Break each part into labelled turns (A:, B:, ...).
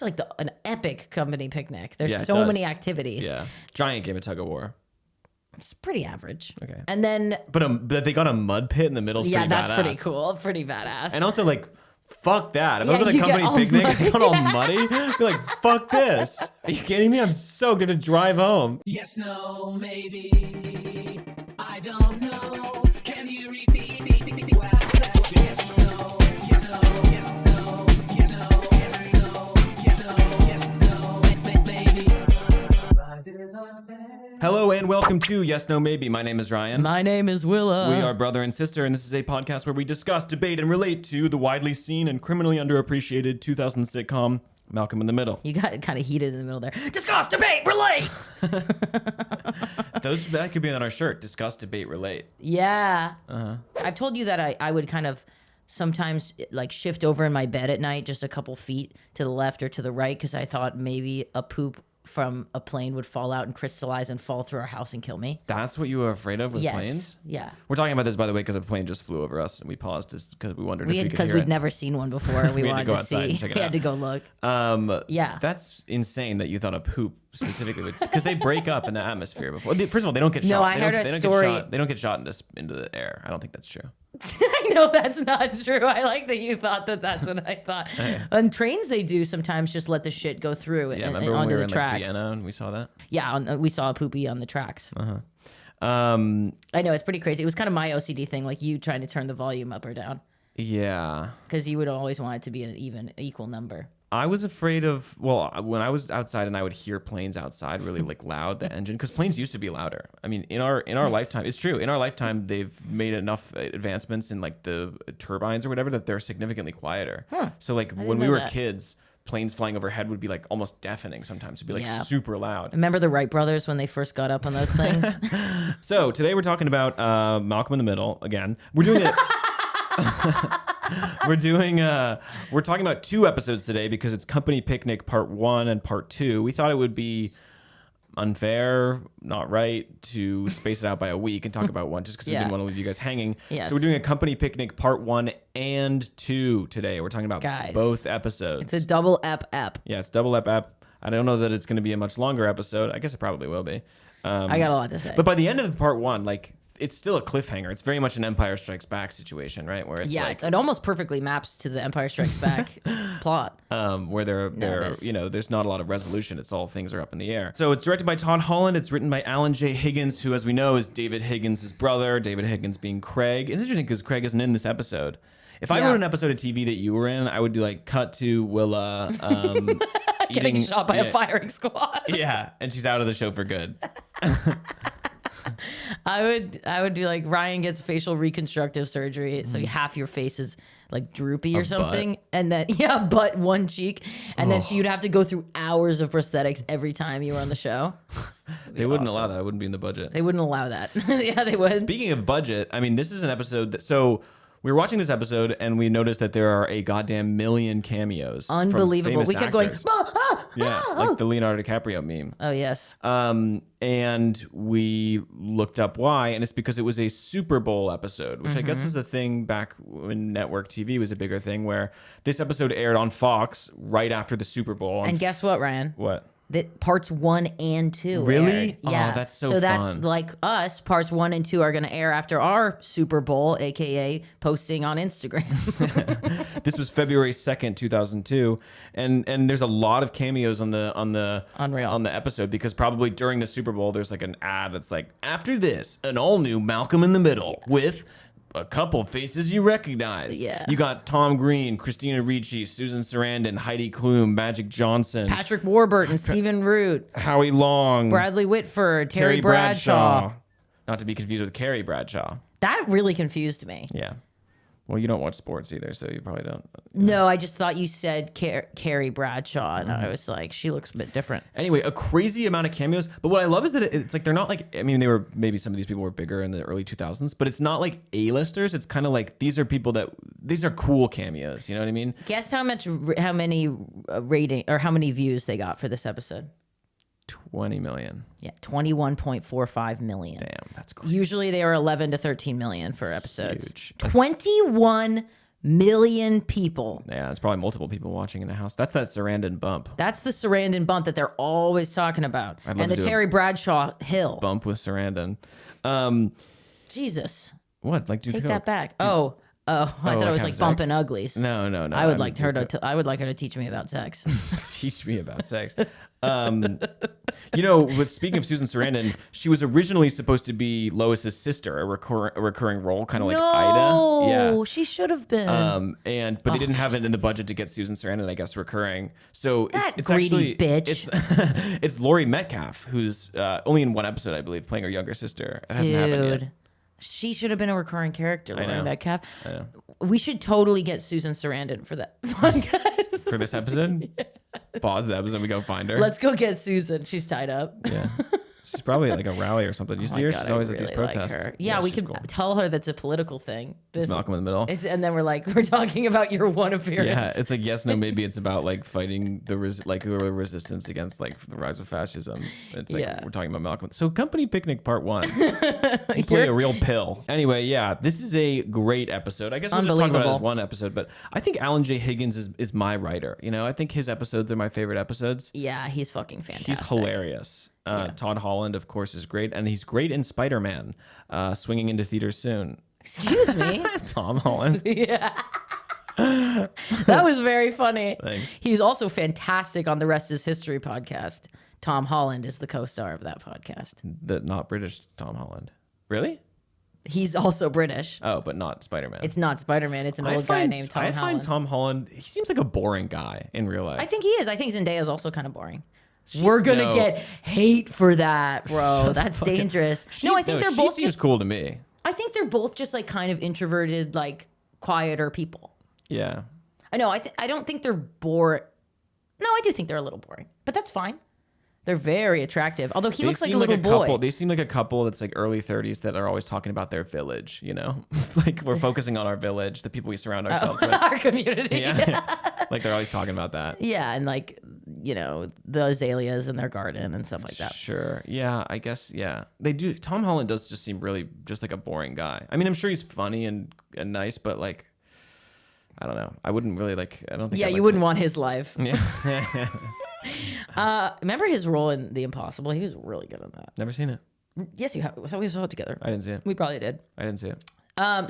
A: looks like an epic company picnic. There's
B: Yeah, it
A: so
B: does.
A: many activities.
B: Yeah. Giant game of tug of war.
A: It's pretty average.
B: Okay.
A: And then...
B: But they got a mud pit in the middle.
A: Yeah, that's
B: badass.
A: pretty cool. Pretty badass.
B: And also, like, fuck that. If I
A: Yeah,
B: was at a
A: you get
B: company
A: all
B: picnic
A: muddy.
B: and I got all muddy, I'd be like, fuck this. Are you kidding me? I'm soaked. I have to drive home.
C: Yes, no, maybe. I don't know. Can you repeat? Well, yes, no, yes, no, yes, no, yes, no, yes, no, yes, no, yes, no, maybe. Life is unfair.
B: Hello and welcome to Yes, No, Maybe. My name is Ryan.
A: My name is Willa.
B: We are brother and sister, and this is a podcast where we discuss, debate, and relate to the widely seen and criminally underappreciated 2000 sitcom Malcolm in the Middle.
A: You got kind of heated in the middle there. Discuss, debate, relate.
B: That could be on our shirt. Discuss, debate, relate.
A: Yeah.
B: Uh-huh.
A: I've told you that I would kind of sometimes like shift over in my bed at night just a couple feet to the left or to the right because I thought maybe a poop from a plane would fall out and crystallize and fall through our house and kill me.
B: That's what you were afraid of with
A: Yes.
B: planes?
A: Yeah.
B: We're talking about this, by the way, because a plane just flew over us, and we paused because we wondered if we could
A: Because
B: hear
A: we'd
B: it.
A: never seen one before. We
B: We had to
A: wanted
B: go
A: to
B: outside
A: see.
B: and check it
A: We
B: out.
A: had to go look. Yeah.
B: That's insane that you thought a poop specifically because they break up in the atmosphere before. First of all, they don't get shot.
A: No, I
B: They
A: heard
B: don't-
A: a
B: they don't
A: story-
B: Get shot. They don't get shot into the air. I don't think that's true.
A: I know that's not true. I like that you thought that that's what I thought. On trains, they do sometimes just let the shit go through
B: Yeah,
A: and
B: remember when
A: onto
B: we were
A: the
B: in
A: tracks.
B: like Vienna and we saw that?
A: Yeah, we saw a poopy on the tracks.
B: Uh-huh.
A: I know, it's pretty crazy. It was kind of my OCD thing, like you trying to turn the volume up or down.
B: Yeah.
A: Because you would always want it to be an equal number.
B: I was afraid of, when I was outside and I would hear planes outside really like loud, the engine, because planes used to be louder. I mean, in our lifetime, it's true. In our lifetime, they've made enough advancements in like the turbines or whatever that they're significantly quieter.
A: Huh.
B: So like
A: didn't
B: when we
A: know
B: were
A: that.
B: kids, planes flying overhead would be like almost deafening sometimes. It'd be like
A: Yeah.
B: super loud.
A: Remember the Wright brothers when they first got up on those things?
B: So today we're talking about Malcolm in the Middle again. We're doing it. We're talking about 2 episodes today because it's Company Picnic Part 1 and Part 2. We thought it would be unfair, not right, to space it out by a week and talk about one just because we
A: Yeah.
B: didn't want to leave you guys hanging.
A: Yes.
B: So we're doing a Company Picnic Part 1 and 2 today. We're talking about
A: Guys,
B: both episodes.
A: It's a double ep.
B: Yeah, it's double ep. I don't know that it's going to be a much longer episode. I guess it probably will be.
A: I got a lot to say.
B: But by the end of Part 1, like, it's still a cliffhanger. It's very much an Empire Strikes Back situation, right? Where it's
A: yeah,
B: like,
A: it almost perfectly maps to the Empire Strikes Back plot.
B: where
A: this.
B: there's not a lot of resolution. It's all things are up in the air. So it's directed by Todd Holland. It's written by Alan J. Higgins, who, as we know, is David Higgins' brother. David Higgins being Craig. It's interesting because Craig isn't in this episode. If I
A: Yeah.
B: wrote an episode of TV that you were in, I would do like cut to Willa
A: Getting shot by
B: yeah,
A: a firing squad.
B: Yeah, and she's out of the show for good.
A: I would do like Ryan gets facial reconstructive surgery, so half your face is like droopy or something, and then butt one cheek, and then so you'd have to go through hours of prosthetics every time you were on the show.
B: They wouldn't allow that. It wouldn't be in the budget.
A: They wouldn't allow that. Yeah, they would.
B: Speaking of budget, I mean, this is an episode that, so we were watching this episode and we noticed that there are a goddamn million cameos. from
A: Unbelievable.
B: famous
A: We kept going,
B: actors.
A: "Ah,
B: Yeah, like the Leonardo DiCaprio meme.
A: oh yes.
B: And we looked up why, and it's because it was a Super Bowl episode, which I guess was a thing back when network TV was a bigger thing, where this episode aired on Fox right after the Super Bowl.
A: And guess what, Ryan?
B: What?
A: That parts 1 and 2
B: Really?
A: aired.
B: Oh,
A: Yeah.
B: that's so
A: So that's
B: fun.
A: like us. Parts 1 and 2 are going to air after our Super Bowl, aka posting on Instagram.
B: This was February 2nd, 2002, and there's a lot of cameos on the
A: Unreal.
B: on the episode because probably during the Super Bowl there's like an ad that's like, after this, an all new Malcolm in the Middle with a couple faces you recognize.
A: Yeah.
B: You got Tom Green, Christina Ricci, Susan Sarandon, Heidi Klum, Magic Johnson,
A: Patrick Warburton, Stephen Root,
B: Howie Long,
A: Bradley Whitford, Terry Bradshaw.
B: Not to be confused with Carrie Bradshaw.
A: That really confused me.
B: Yeah. Well, you don't watch sports either, so you probably don't.
A: No, I just thought you said Carrie Bradshaw, and I was like, she looks a bit different.
B: Anyway, a crazy amount of cameos. But what I love is that it's like they're not like, I mean, maybe some of these people were bigger in the early 2000s, but it's not like A-listers. It's kind of like these are cool cameos. You know what I mean?
A: Guess how many rating or how many views they got for this episode?
B: 20 million.
A: Yeah, 21.45 million.
B: Damn, that's crazy.
A: Usually they are 11 to 13 million for episodes.
B: Huge.
A: 21 million people.
B: Yeah, it's probably multiple people watching in a house. That's that Sarandon bump.
A: That's the Sarandon bump that they're always talking about.
B: I'd love
A: And
B: to
A: the
B: do a
A: Terry Bradshaw hill.
B: Bump with Sarandon.
A: Jesus.
B: What? Like do
A: Take
B: coke?
A: that back. Oh, I thought it was like
B: have
A: bumping
B: sex?
A: uglies.
B: No.
A: I would
B: mean,
A: like her to. I would like her to teach me about sex.
B: teach me about sex. With speaking of Susan Sarandon, she was originally supposed to be Lois's sister, a recurring role, kind of like Ida. Yeah.
A: She should have been.
B: But they didn't have it in the budget to get Susan Sarandon, I guess, recurring. So it's
A: greedy
B: actually
A: bitch.
B: It's Laurie Metcalf, who's only in one episode, I believe, playing her younger sister. It hasn't happened yet.
A: She should have been a recurring character, Laurie
B: know.
A: Metcalf.
B: I know.
A: We should totally get Susan Sarandon for that podcast.
B: For this episode, pause the episode. We go find her.
A: Let's go get Susan. She's tied up.
B: Yeah. She's probably like a rally or something. You see her?
A: God,
B: She's always
A: I
B: at these
A: really like
B: protests.
A: her. Yeah, we
B: she's
A: could
B: cool.
A: tell her that's a political thing.
B: It's Malcolm in the Middle.
A: And then we're talking about your one appearance.
B: Yeah, it's like yes, no, maybe it's about like fighting the resistance against like the rise of fascism. It's like we're talking about Malcolm. So Company Picnic Part 1. You play a real pill. Anyway, yeah, this is a great episode. I guess we'll just talk about it as one episode, but I think Alan J. Higgins is my writer. I think his episodes are my favorite episodes.
A: Yeah, he's fucking fantastic.
B: He's hilarious. Todd Holland, of course, is great, and he's great in Spider-Man, swinging into theaters soon.
A: Excuse me?
B: Tom Holland.
A: Yeah. That was very funny.
B: Thanks.
A: He's also fantastic on the Rest is History podcast. Tom Holland is the co-star of that podcast.
B: The not British Tom Holland. Really?
A: He's also British.
B: Oh, but not Spider-Man.
A: It's not Spider-Man. It's an old guy named Tom Holland.
B: I find Tom Holland, he seems like a boring guy in real life.
A: I think he is. I think Zendaya is also kind of boring. We're going to get hate for that, bro. That's dangerous. No, I think they're both
B: She seems cool to me.
A: I think they're both just like kind of introverted, like quieter people.
B: Yeah.
A: I know. I don't think they're boring. No, I do think they're a little boring, but that's fine. They're very attractive. Although he looks like a little boy.
B: They seem like a couple that's like early 30s that are always talking about their village, like we're focusing on our village, the people we surround ourselves with.
A: Our community.
B: Yeah. Like they're always talking about that.
A: Yeah, and like, the azaleas in their garden and stuff like that.
B: Sure. Yeah, I guess, yeah. They do. Tom Holland does just seem really just like a boring guy. I mean, I'm sure he's funny and nice, but like, I don't know. I wouldn't really like, I don't think.
A: Yeah,
B: I'd
A: you wouldn't want his life.
B: Yeah.
A: Remember his role in The Impossible? He was really good on that.
B: Never seen it.
A: Yes, you have. I thought we saw it together.
B: I didn't see it.
A: We probably did.
B: I didn't see it.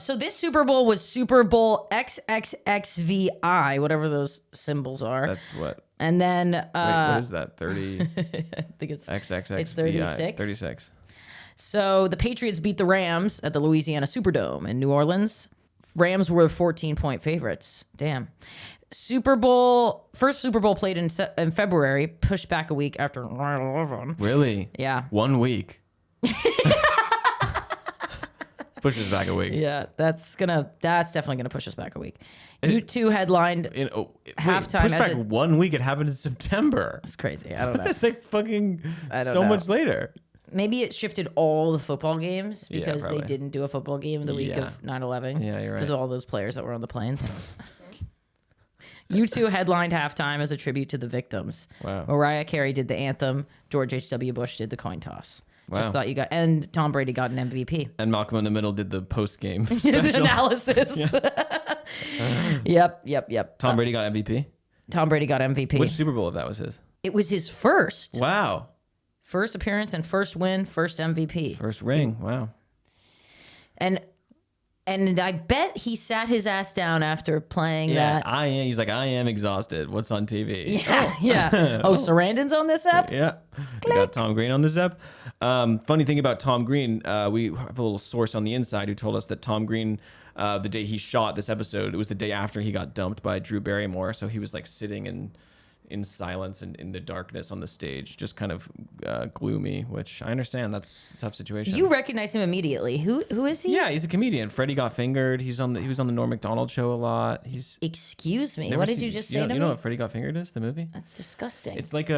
A: So this Super Bowl was Super Bowl XXXVI, whatever those symbols are.
B: That's what.
A: And then
B: Wait, what is that? 30
A: I think it's
B: XXX.
A: It's 36.
B: 36.
A: So the Patriots beat the Rams at the Louisiana Superdome in New Orleans. Rams were 14-point favorites. Damn. First Super Bowl played in February, pushed back a week after 9/11.
B: Really?
A: Yeah.
B: 1 week. Pushes back a week.
A: Yeah, that's definitely gonna push us back a week. U2 headlined halftime.
B: Push back 1 week. It happened in September.
A: It's crazy. I don't know.
B: That's like fucking
A: I don't
B: so
A: know.
B: much later.
A: Maybe it shifted all the football games
B: Yeah,
A: because they
B: probably.
A: didn't do a football game the week
B: Yeah.
A: of 9/11.
B: Yeah, you're right.
A: Because of all those players that were on the planes. U2 headlined halftime as a tribute to the victims.
B: Wow.
A: Mariah Carey did the anthem. George H.W. Bush did the coin toss.
B: Wow.
A: Just thought and Tom Brady got an MVP.
B: And Malcolm in the Middle did the post game
A: Analysis. Yep.
B: Tom Brady got MVP.
A: Tom Brady got MVP.
B: Which Super Bowl if that was his?
A: It was his first.
B: Wow.
A: First appearance and first win, first MVP.
B: First ring. Wow.
A: And I bet he sat his ass down after playing
B: Yeah,
A: that.
B: He's like, I am exhausted. What's on TV?
A: Yeah. Oh, Sarandon's on this app?
B: Yeah. We got Tom Green on this app. Funny thing about Tom Green, we have a little source on the inside who told us that Tom Green, the day he shot this episode, it was the day after he got dumped by Drew Barrymore. So he was like sitting in silence and in the darkness on the stage, just kind of gloomy, which I understand. That's a tough situation.
A: You recognize him immediately. Who is he?
B: Yeah, he's a comedian. Freddie Got Fingered. He was on the Norm Macdonald show a lot.
A: Excuse me.
B: Never
A: What did
B: seen-
A: you just
B: you
A: say
B: know,
A: to
B: You
A: me?
B: know what Freddie Got Fingered is? The movie?
A: That's disgusting.
B: It's like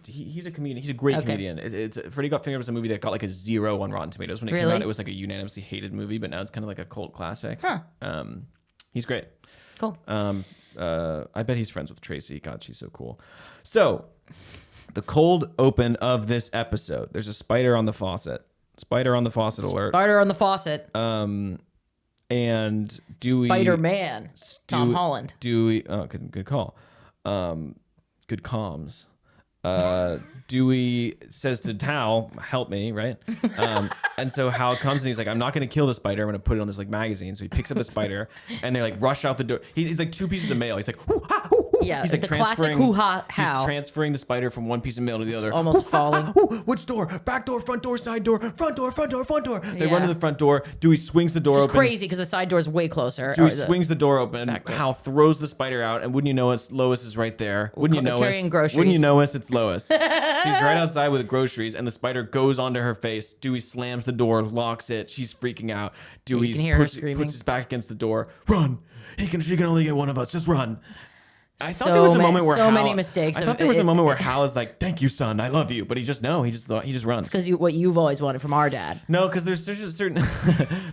B: he's a comedian. He's a great comedian. It's Freddie Got Fingered was a movie that got like a 0 on Rotten Tomatoes when it came
A: Really?
B: out. It was like a unanimously hated movie, but now it's kind of like a cult classic.
A: Huh.
B: He's great.
A: Cool.
B: I bet he's friends with Tracy. God, she's so cool. So, the cold open of this episode. There's a spider on the faucet. Spider on the faucet alert.
A: Spider on the faucet.
B: And and Dewey.
A: Spider-Man. Tom Holland.
B: Dewey. Oh, good call. Good comms. Dewey says to Hal, help me, right? And so Hal comes and he's like, I'm not going to kill the spider. I'm going to put it on this like magazine. So he picks up the spider and they like rush out the door. He's like 2 pieces of mail. He's like, hoo-ha, hoo-hoo.
A: Yeah,
B: he's like
A: the classic hoo-ha Hal.
B: He's transferring the spider from one piece of mail to the other.
A: Almost falling.
B: Which door? Back door, front door, side door, front door, front door, front door. They
A: Yeah.
B: run to the front door. Dewey swings the door
A: It's
B: open.
A: crazy because the side door is way closer.
B: Dewey
A: Or the-
B: swings the door open.
A: back door.
B: Hal throws the spider out, and wouldn't you know it, Lois is right there. Wouldn't you know
A: carrying
B: us?
A: groceries.
B: Wouldn't you know us? It's Lois. She's right outside with groceries, and the spider goes onto her face. Dewey slams the door, locks it. She's freaking out. Dewey
A: can hear her
B: puts
A: screaming.
B: his back against the door. Run! She can only get one of us. Just run. I thought
A: So
B: there was a
A: ma-
B: moment where
A: so
B: Hal,
A: many mistakes
B: I
A: of
B: thought there was a
A: it-
B: moment where Hal is like, "Thank you, son. I love you," but he just runs.
A: because what you've always wanted from our dad.
B: No, because there's certain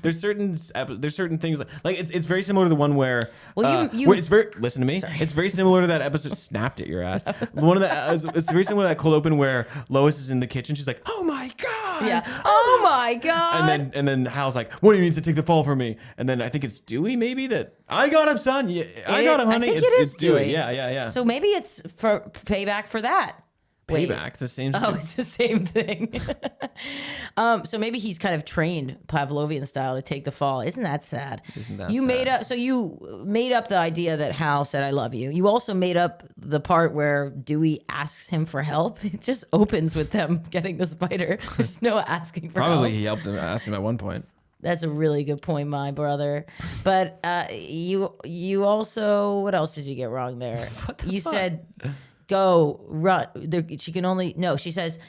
B: there's certain things like it's very similar to the one where where it's very listen to me.
A: Sorry.
B: It's very similar to that episode. Snapped at your ass. One of the it's very similar to that cold open where Lois is in the kitchen. She's like, "Oh my god!"
A: Yeah. Oh my god.
B: And then Hal's like, "What do you mean to take the fall for me?" And then I think it's Dewey maybe that I got him, son. Yeah, I got him, honey.
A: I think
B: It's Dewey.
A: Dewey.
B: Yeah.
A: So maybe it's for payback for that. Wait.
B: Payback, the same.
A: Oh, it's the same thing. So maybe he's kind of trained Pavlovian style to take the fall. Isn't that sad?
B: Isn't that
A: you
B: sad?
A: made up the idea that Hal said I love you. You also made up the part where Dewey asks him for help. It just opens with them getting the spider. There's no asking for
B: Probably
A: help.
B: he helped him, asked him at one point.
A: That's a really good point, my brother. But you also, what else did you get wrong there? You said go run. She can only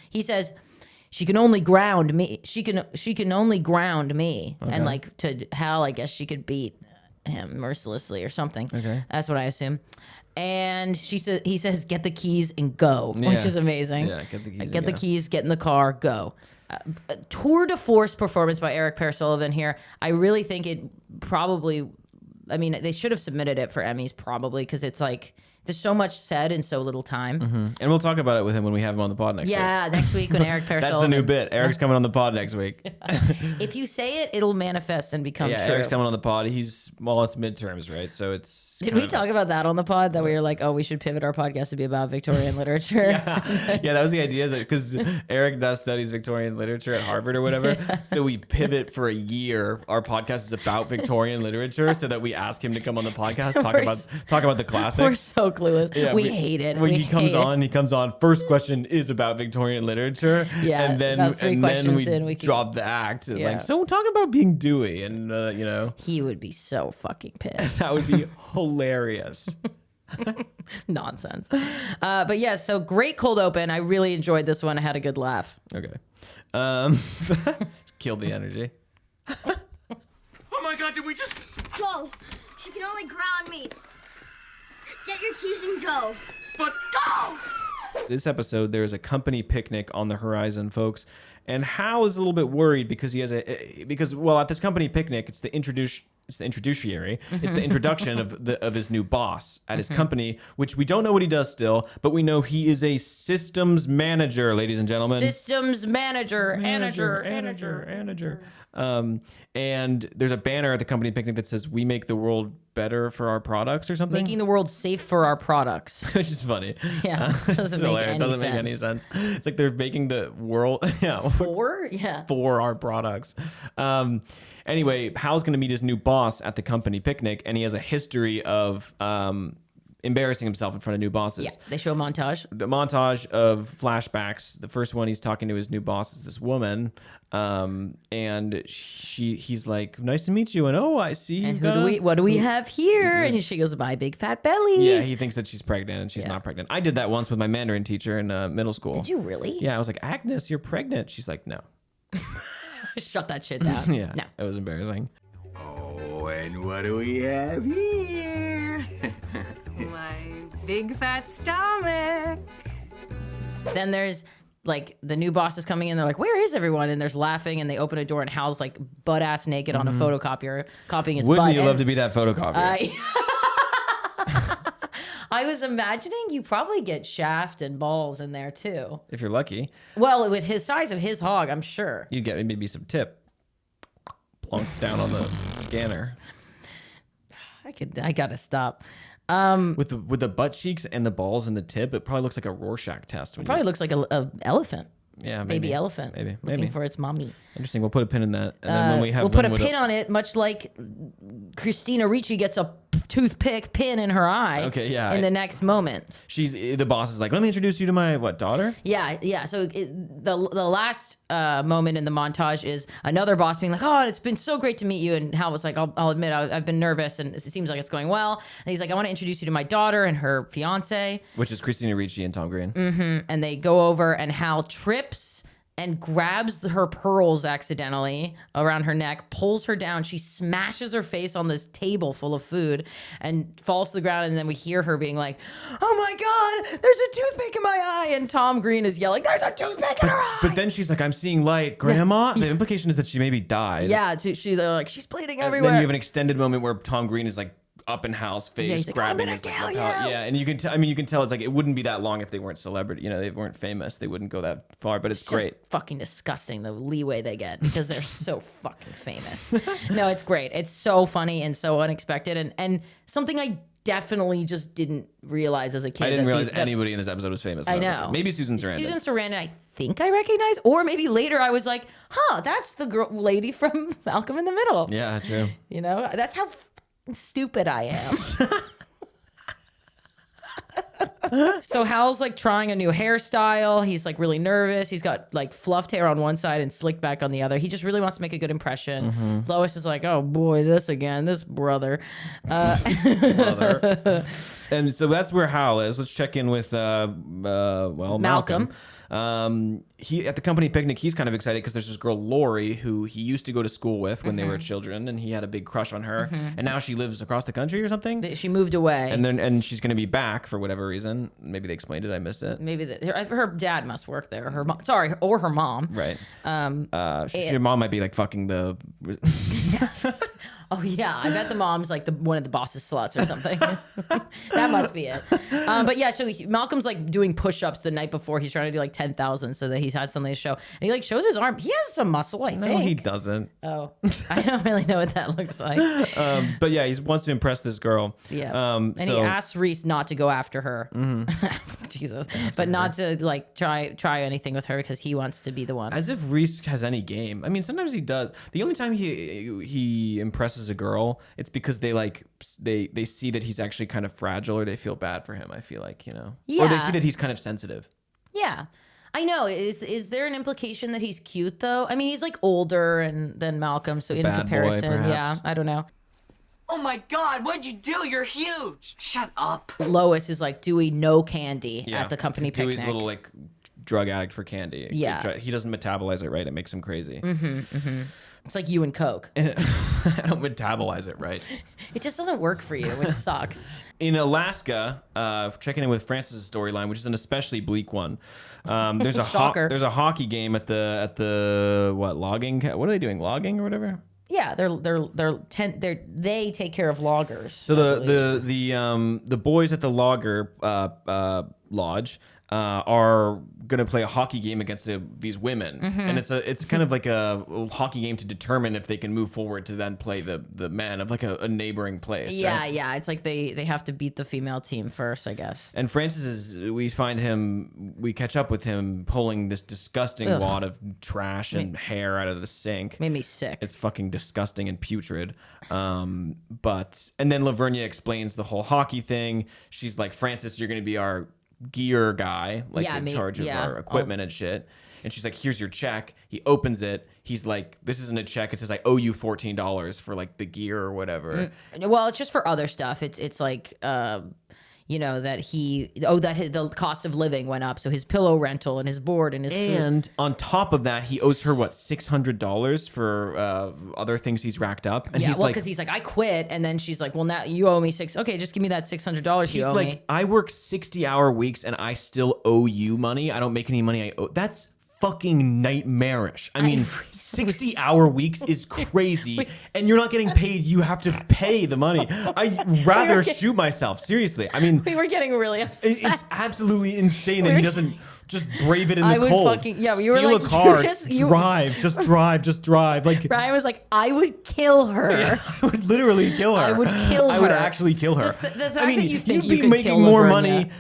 A: he says she can only ground me. She can only ground me. And like to Hal, I guess she could beat him mercilessly or something.
B: Okay.
A: That's what I assume. And he says get the keys and go, which
B: Yeah.
A: is amazing.
B: Yeah, get the keys and
A: Get the
B: go.
A: keys, get in the car, go. Tour de force performance by Eric Pear Sullivan here. I really think it probably, I mean, they should have submitted it for Emmys probably because it's like there's so much said in so little time.
B: And we'll talk about it with him when we have him on the pod next week.
A: Yeah, next week when Eric Pear
B: That's
A: Sullivan.
B: the new bit. Eric's coming on the pod next week.
A: If you say it, it'll manifest and become
B: Yeah,
A: true.
B: Eric's coming on the pod. It's midterms, right? So it's.
A: Did
B: kind
A: we
B: of-
A: talk about that on the pod? That we were like, oh, we should pivot our podcast to be about Victorian literature.
B: Yeah, that was the idea, because Eric does studies Victorian literature at Harvard or whatever. So we pivot for a year. Our podcast is about Victorian literature, so that we ask him to come on the podcast, talk about the classics.
A: We're so clueless.
B: Yeah,
A: we hate it.
B: When
A: We
B: he comes
A: hate it.
B: on, First question is about Victorian literature.
A: Yeah,
B: and then
A: about 3 questions in, we can-
B: drop the act. And
A: Yeah.
B: like, so talk about being Dewey, and
A: He would be so fucking pissed.
B: that would be hilarious.
A: Nonsense. But yeah, so great cold open. I really enjoyed this one. I had a good laugh.
B: Okay, killed the energy.
D: Oh my god, did we just...
E: Go! She can only ground me. Get your keys and go.
D: But...
E: Go!
B: This episode, there is a company picnic on the horizon, folks, and Hal is a little bit worried because he has at this company picnic, it's the introduciary, it's the introduction of his new boss at his company, which we don't know what he does still, but we know he is a systems manager, ladies and gentlemen.
A: Systems manager.
B: And there's a banner at the company picnic that says, "We make the world better for our products," or something.
A: Making the world safe for our products.
B: Which is funny.
A: Yeah,
B: It's
A: doesn't make
B: hilarious.
A: any
B: Doesn't make any sense. It's like they're making the world
A: Or, yeah.
B: for our products. Anyway, Hal's going to meet his new boss at the company picnic, and he has a history of embarrassing himself in front of new bosses.
A: Yeah, they show a montage.
B: The montage of flashbacks. The first one, he's talking to his new boss, is this woman, and he's like, "Nice to meet you," and "Oh, I see."
A: And what do we have here? And she goes, "My big fat belly."
B: Yeah, he thinks that she's pregnant, and she's not pregnant. I did that once with my Mandarin teacher in middle school.
A: Did you really?
B: Yeah, I was like, "Agnes, you're pregnant." She's like, "No."
A: Shut that shit down.
B: Yeah,
A: No.
B: it was embarrassing.
D: Oh, and what do we have here?
F: My big fat stomach.
A: Then there's like the new boss is coming in. They're like, "Where is everyone?" And there's laughing, and they open a door, and Hal's like butt ass naked on a photocopier, copying his
B: Wouldn't
A: butt.
B: you
A: And
B: love to be that photocopier?
A: I was imagining you probably get shaft and balls in there too.
B: If you're lucky,
A: Well, with his size of his hog, I'm sure.
B: you'd get maybe some tip. down on the scanner.
A: I gotta stop.
B: With the butt cheeks and the balls and the tip, it probably looks like a Rorschach test.
A: Probably looks like a elephant.
B: Yeah,
A: Baby elephant.
B: Maybe.
A: Looking for its mommy.
B: Interesting. We'll put a pin in that, and then when we have,
A: we'll put a pin on it, much like Christina Ricci gets a toothpick pin in her eye.
B: Okay, yeah.
A: In the next moment.
B: The boss is like, let me introduce you to my daughter.
A: Yeah. So the last moment in the montage is another boss being like, "Oh, it's been so great to meet you," and Hal was like, "I'll admit I've been nervous, and it seems like it's going well." And he's like, "I want to introduce you to my daughter and her fiance,"
B: which is Christina Ricci and Tom Green.
A: And they go over, and Hal trips and grabs her pearls accidentally around her neck, pulls her down. She smashes her face on this table full of food and falls to the ground. And then we hear her being like, "Oh my God, there's a toothpick in my eye." And Tom Green is yelling, "There's a toothpick in her eye."
B: But then she's like, "I'm seeing light, Grandma." The implication is that she maybe died.
A: Yeah, she's like, she's bleeding
B: And
A: everywhere.
B: then you have an extended moment where Tom Green is like up in Hal's face,
A: he's like,
B: grabbing
A: "I'm
B: his
A: gonna
B: like,
A: kill
B: lapel.
A: you."
B: Yeah, and you can tell. I mean, you can tell it's like it wouldn't be that long if they weren't celebrity. They weren't famous. They wouldn't go that far. But it's great.
A: Just fucking disgusting the leeway they get because they're so fucking famous. No, it's great. It's so funny and so unexpected and something I definitely just didn't realize as a kid.
B: I didn't realize anybody in this episode was famous.
A: I
B: when was
A: know.
B: like, maybe Susan Sarandon.
A: Susan Sarandon, I think I recognize, or maybe later I was like, "Huh, that's the lady from Malcolm in the Middle."
B: Yeah, true.
A: That's how stupid I am. So Hal's like trying a new hairstyle. He's like really nervous. He's got like fluffed hair on one side and slicked back on the other. He just really wants to make a good impression. Lois is like, "Oh boy, this again, this brother."
B: And so that's where Hal is. Let's check in with Malcolm. He at the company picnic, he's kind of excited because there's this girl Lori who he used to go to school with when they were children, and he had a big crush on her. And now she lives across the country or something.
A: She moved away.
B: And she's going to be back for whatever reason. Maybe they explained it. I missed it.
A: Maybe her dad must work there. Or her mom.
B: Right. Your mom might be like fucking the.
A: Oh yeah, I bet the mom's like one of the boss's sluts or something. That must be it. But yeah, so Malcolm's like doing push-ups the night before. He's trying to do like 10,000 so that he's had something to show. And he like shows his arm. He has some muscle, I think.
B: No, he doesn't.
A: Oh, I don't really know what that looks like.
B: But yeah, he wants to impress this girl.
A: Yeah. And he asks Reese not to go after her. Jesus. But not to like try anything with her because he wants to be the one.
B: As if Reese has any game. I mean, sometimes he does. The only time he impresses a girl, it's because they see that he's actually kind of fragile, or they feel bad for him. I feel like,
A: Yeah.
B: Or they see that he's kind of sensitive.
A: Yeah. I know. Is there an implication that he's cute though? I mean, he's like older than Malcolm, so in
B: bad boy,
A: comparison,
B: perhaps.
A: yeah, I don't know.
G: Oh my God, what'd you do? You're huge. Shut up.
A: Lois is like, "Dewey, no candy at the company
B: 'cause
A: picnic."
B: Dewey's a little like drug addict for candy.
A: Yeah.
B: He doesn't metabolize it right. It makes him crazy.
A: It's like you and Coke.
B: I don't metabolize it right.
A: It just doesn't work for you, which sucks.
B: In Alaska, checking in with Francis's storyline, which is an especially bleak one. There's a
A: Shocker.
B: there's a hockey game at the logging. What are they doing? Logging or whatever.
A: Yeah, they take care of loggers.
B: So the boys at the logger lodge are gonna play a hockey game against these women, and it's kind of like a hockey game to determine if they can move forward to then play the men of like a neighboring place.
A: Yeah,
B: right?
A: yeah. It's like they have to beat the female team first, I guess.
B: And Francis we catch up with him pulling this disgusting wad of trash and hair out of the sink.
A: Made me sick.
B: It's fucking disgusting and putrid. And then Lavernia explains the whole hockey thing. She's like, "Francis, you're gonna be our gear guy, like in charge of our equipment and shit." And she's like, "Here's your check." He opens it. He's like, "This isn't a check. It says I owe you $14 for like the gear or whatever."
A: Well, it's just for other stuff. It's like that the cost of living went up, so his pillow rental and his board and his food.
B: And on top of that, he owes her what, $600 for other things he's racked up. And
A: Yeah, because he's like, "I quit," and then she's like, "Well, now you owe me $6. Okay, just give me that $600 you
B: he's
A: owe
B: like,
A: me."
B: "I work 60-hour weeks and I still owe you money. I don't make any money. I owe." That's fucking nightmarish. I mean, 60-hour weeks is crazy, and you're not getting paid. You have to pay the money. I'd rather shoot myself. Seriously. I mean,
A: We were getting really upset.
B: it's absolutely insane that he doesn't just brave it in the
A: would
B: cold.
A: fucking, yeah, you were
B: Steal
A: like,
B: a car,
A: you
B: just drive. Like
A: Ryan was like, I would kill her.
B: Yeah, I would literally kill her.
A: I would kill
B: I would
A: her.
B: actually kill her.
A: The fact
B: I mean,
A: that you think
B: you'd
A: you
B: be
A: could
B: making
A: kill
B: more
A: Lavernia.
B: money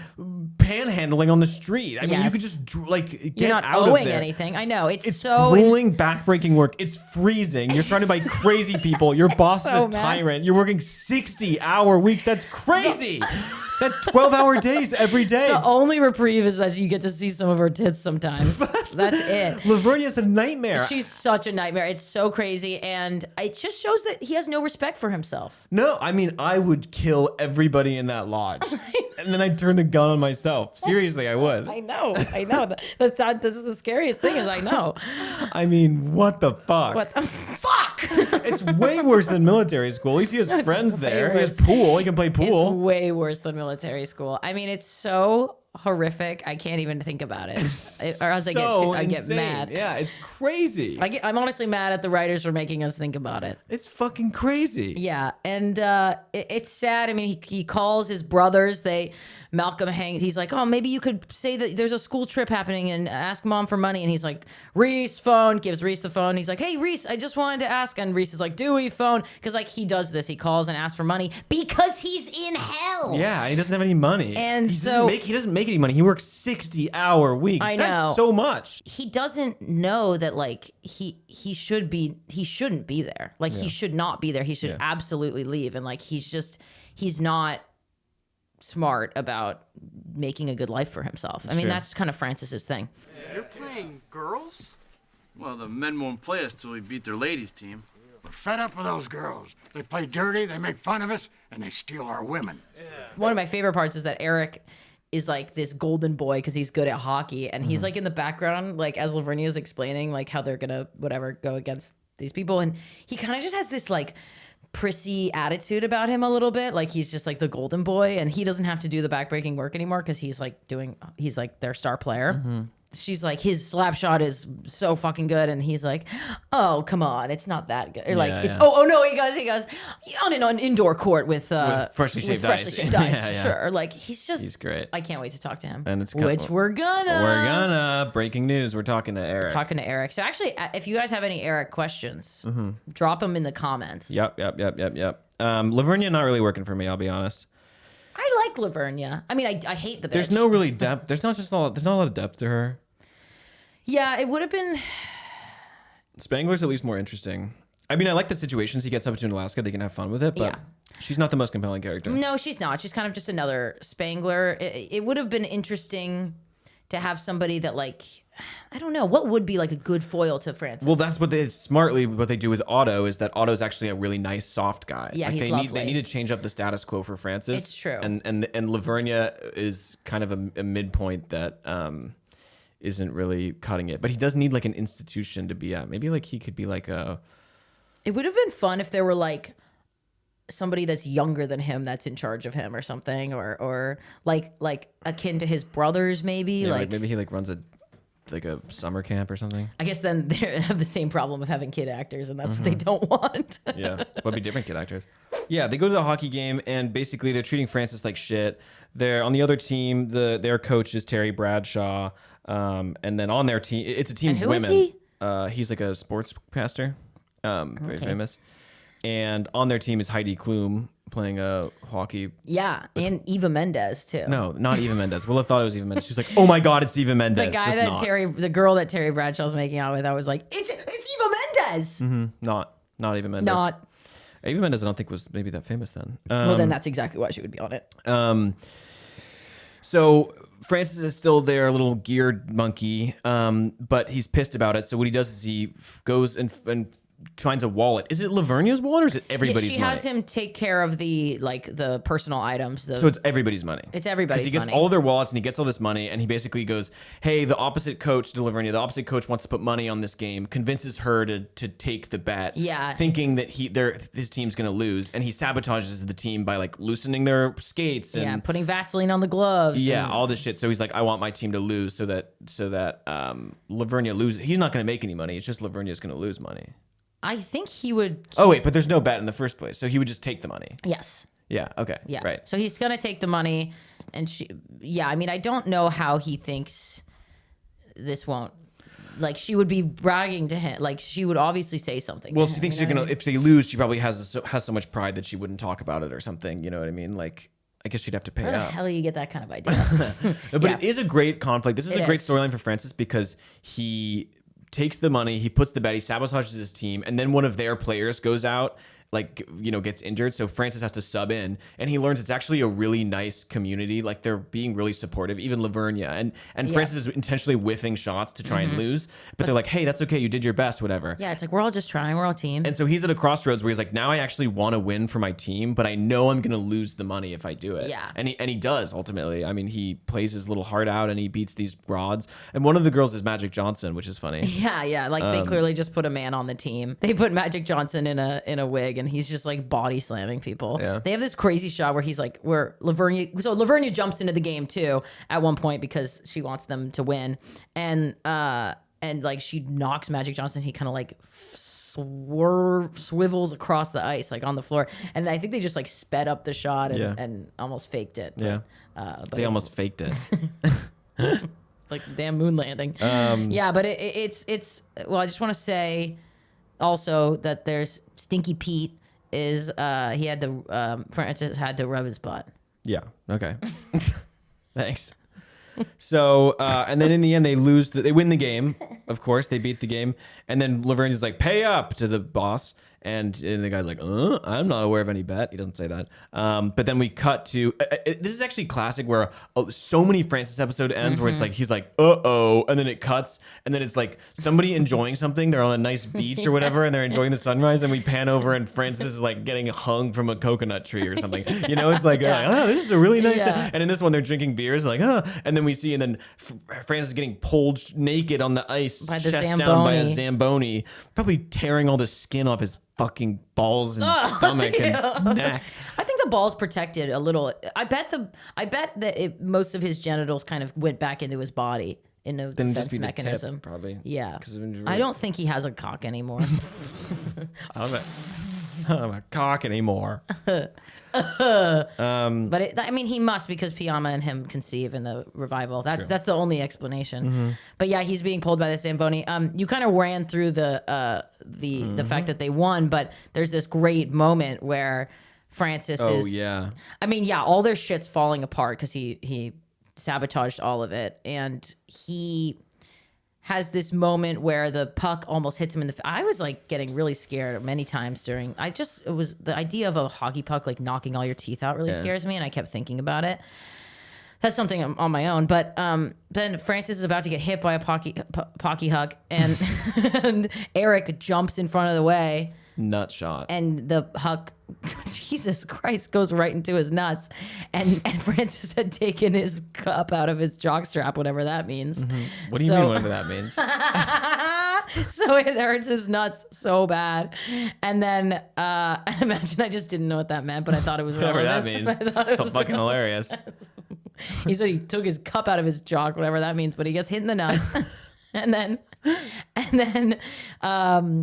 B: panhandling on the street. I mean, you
A: Yes.
B: could just get
A: You're not
B: out
A: owing
B: of there.
A: anything. I know. It's
B: It's grueling, backbreaking work. It's freezing. You're surrounded by crazy people. Your boss
A: so
B: is a
A: mad.
B: tyrant. You're working 60-hour weeks. That's crazy. That's 12-hour days every day.
A: The only reprieve is that you get to see some of her tits sometimes. That's it.
B: Lavernia's a nightmare.
A: She's such a nightmare. It's so crazy. And it just shows that he has no respect for himself.
B: No, I mean, I would kill everybody in that lodge. And then I'd turn the gun on myself. Seriously, I would.
A: I know. This is the scariest thing is I know.
B: I mean, what the fuck?
A: What the fuck?
B: It's way worse than military school. At least he has friends
A: way
B: there. He has
A: worse.
B: pool. He can play
A: It's
B: pool.
A: way worse than military school. I mean, it's so horrific. I can't even think about it. Or else I get
B: insane.
A: mad.
B: Yeah, it's crazy.
A: I'm honestly mad at the writers for making us think about it.
B: It's fucking crazy.
A: Yeah, and it's sad. I mean, he calls his brothers. Malcolm hangs. He's like, oh, maybe you could say that there's a school trip happening and ask mom for money. And he's like, Reese, phone. Gives Reese the phone. He's like, hey, Reese, I just wanted to ask. And Reese is like, Dewey, phone. Because like he does this. He calls and asks for money because he's in hell.
B: Yeah, he doesn't have any money.
A: And
B: he
A: so-
B: doesn't make any money. He works 60-hour weeks.
A: I know.
B: That's so much.
A: He doesn't know that like he shouldn't be there. Like he should not be there. He should absolutely leave. And like he's not smart about making a good life for himself. I mean, that's kind of Francis's thing.
G: You're playing girls?
H: Well, the men won't play us till we beat their ladies' team.
I: We're fed up with those girls. They play dirty, they make fun of us, and they steal our women.
A: One of my favorite parts is that Eric is like this golden boy because he's good at hockey, and he's like in the background, like as Lavernia is explaining like how they're gonna go against these people, and he kind of just has this like prissy attitude about him a little bit, like he's just like the golden boy, and he doesn't have to do the backbreaking work anymore because he's like their star player. She's like, his slap shot is so fucking good, and he's like, oh, come on, it's not that good. Or like,
B: Yeah,
A: it's
B: yeah.
A: oh no, he goes on an indoor court with
B: freshly shaved
A: freshly
B: ice.
A: shaved ice,
B: Yeah, yeah.
A: sure. Like he's
B: great.
A: I can't wait to talk to him.
B: And it's
A: which we're gonna
B: breaking news. We're talking to Eric.
A: talking to Eric. So actually, if you guys have any Eric questions, drop them in the comments.
B: Yep. Lavernia not really working for me, I'll be honest.
A: I like Lavernia. I mean, I hate the bitch.
B: There's no really depth. There's not a lot of depth to her.
A: Yeah, it would have been.
B: Spangler's at least more interesting. I mean, I like the situations he gets up to in Alaska. They can have fun with it, but she's not the most compelling character.
A: No, she's not. She's kind of just another Spangler. It would have been interesting to have somebody that like, I don't know, what would be like a good foil to Francis?
B: Well, that's what they do with Otto is that Otto's actually a really nice, soft guy.
A: Yeah,
B: like
A: he's
B: they
A: lovely.
B: need to change up the status quo for Francis.
A: It's true.
B: And Lavernia is kind of a midpoint that isn't really cutting it. But he does need like an institution to be at. Maybe like he could be like a.
A: It would have been fun if there were like somebody that's younger than him that's in charge of him or something, or like akin to his brothers, maybe.
B: Yeah,
A: like
B: maybe he like runs a summer camp or something.
A: I guess then they have the same problem of having kid actors, and that's what they don't want.
B: Yeah, but be different kid actors. Yeah, they go to the hockey game, and basically they're treating Francis like shit. They're on the other team. Their coach is Terry Bradshaw, and then on their team, it's a team
A: And
B: of
A: who
B: women.
A: is he?
B: He's like a sports pastor, very famous. And on their team is Heidi Klum playing a hockey.
A: Yeah, and Eva Mendes too.
B: No, not Eva Mendes. Willa thought it was Eva Mendes. She's like, oh my god, it's Eva Mendes.
A: The guy
B: Just
A: that
B: not.
A: the girl that Terry Bradshaw's making out with, I was like, it's Eva Mendes.
B: Not Eva Mendes.
A: Not.
B: Eva Mendes, I don't think was maybe that famous then.
A: Well, then that's exactly why she would be on it.
B: So Francis is still their little geared monkey, but he's pissed about it. So what he does is he goes and finds a wallet. Is it Lavernia's wallet or is it everybody's
A: She
B: money?
A: has him take care of the personal items.
B: So it's everybody's money.
A: It's everybody's
B: Because he gets
A: money.
B: all their wallets and he gets all this money and he basically goes, hey, the opposite coach, the opposite coach wants to put money on this game, convinces her to take the bet, thinking that his team's going to lose, and he sabotages the team by like loosening their skates and
A: putting Vaseline on the gloves.
B: Yeah, all this shit. So he's like, I want my team to lose so that Lavernia loses. He's not going to make any money. It's just Lavernia's going to lose money.
A: I think he would.
B: Oh wait, but there's no bet in the first place, so he would just take the money.
A: Yes.
B: Yeah. Okay.
A: Yeah.
B: Right.
A: So he's gonna take the money, and I mean, I don't know how he thinks this won't. Like, she would be bragging to him. Like, she would obviously say something.
B: Well, she thinks you're gonna. If they lose, she probably has so much pride that she wouldn't talk about it or something. You know what I mean? Like, I guess she'd have to pay
A: Where the
B: up.
A: hell do you get that kind of idea?
B: But it is a great conflict. This is a great storyline for Francis because he takes the money, he puts the bet, he sabotages his team, and then one of their players goes out, like, gets injured, so Francis has to sub in, and he learns it's actually a really nice community. Like, they're being really supportive, even Lavernia, and Francis is intentionally whiffing shots to try and lose, but they're like, hey, that's okay, you did your best, whatever.
A: Yeah, it's like, we're all just trying, we're all a team.
B: And so he's at a crossroads where he's like, now I actually want to win for my team, but I know I'm gonna lose the money if I do it.
A: Yeah.
B: And he does ultimately. I mean, he plays his little heart out and he beats these rods. And one of the girls is Magic Johnson, which is funny.
A: Yeah. Like, they clearly just put a man on the team. They put Magic Johnson in a wig, and he's just like body slamming people.
B: Yeah.
A: They have this crazy shot where he's like, where Lavernia jumps into the game too at one point because she wants them to win, and like she knocks Magic Johnson. He kind of like swivels across the ice, like on the floor, and I think they just like sped up the shot and almost faked it. But,
B: but they almost faked it.
A: Like damn moon landing. But it's well, I just want to say also that there's Stinky Pete is he had to Francis had to rub his butt.
B: Yeah. Okay. Thanks. So and then in the end they they win the game. Of course, they beat the game, and then Lavernia's like, pay up to the boss. And the guy's like, I'm not aware of any bet. He doesn't say that. But then we cut to this is actually classic where so many Francis episode ends where it's like he's like, uh-oh, and then it cuts, and then it's like somebody enjoying something. They're on a nice beach or whatever, and they're enjoying the sunrise, and we pan over, and Francis is like getting hung from a coconut tree or something. It's like, oh, this is a really nice. And in this one, they're drinking beers, like, and then we see, and then Francis is getting pulled naked on the ice,
A: by the
B: chest down by a Zamboni, probably tearing all the skin off his fucking balls and stomach and neck.
A: I think the ball's protected a little. I bet that most of his genitals kind of went back into his body in a defense mechanism.
B: Tip, probably.
A: Yeah. I don't think he has a cock anymore.
B: I don't have a cock anymore.
A: But I mean, he must, because Piyama and him conceive in the revival. That's the only explanation. But yeah, he's being pulled by the Zamboni. You kind of ran through the fact that they won, but there's this great moment where Francis is.
B: Oh yeah.
A: I mean, yeah, all their shit's falling apart because he sabotaged all of it, and he has this moment where the puck almost hits him in the I was like getting really scared many times during it was the idea of a hockey puck like knocking all your teeth out really scares me, and I kept thinking about it. That's something on my own. But then Francis is about to get hit by a pocky huck, and, and Eric jumps in front of the way.
B: Nut shot.
A: And the huck, Jesus Christ, goes right into his nuts. And Francis had taken his cup out of his jockstrap, whatever that means.
B: What do you mean, whatever that means?
A: So it hurts his nuts so bad. And then imagine I just didn't know what that meant, but I thought it was
B: whatever that means. It's so fucking hilarious.
A: He said he took his cup out of his jock, whatever that means, but he gets hit in the nuts. And then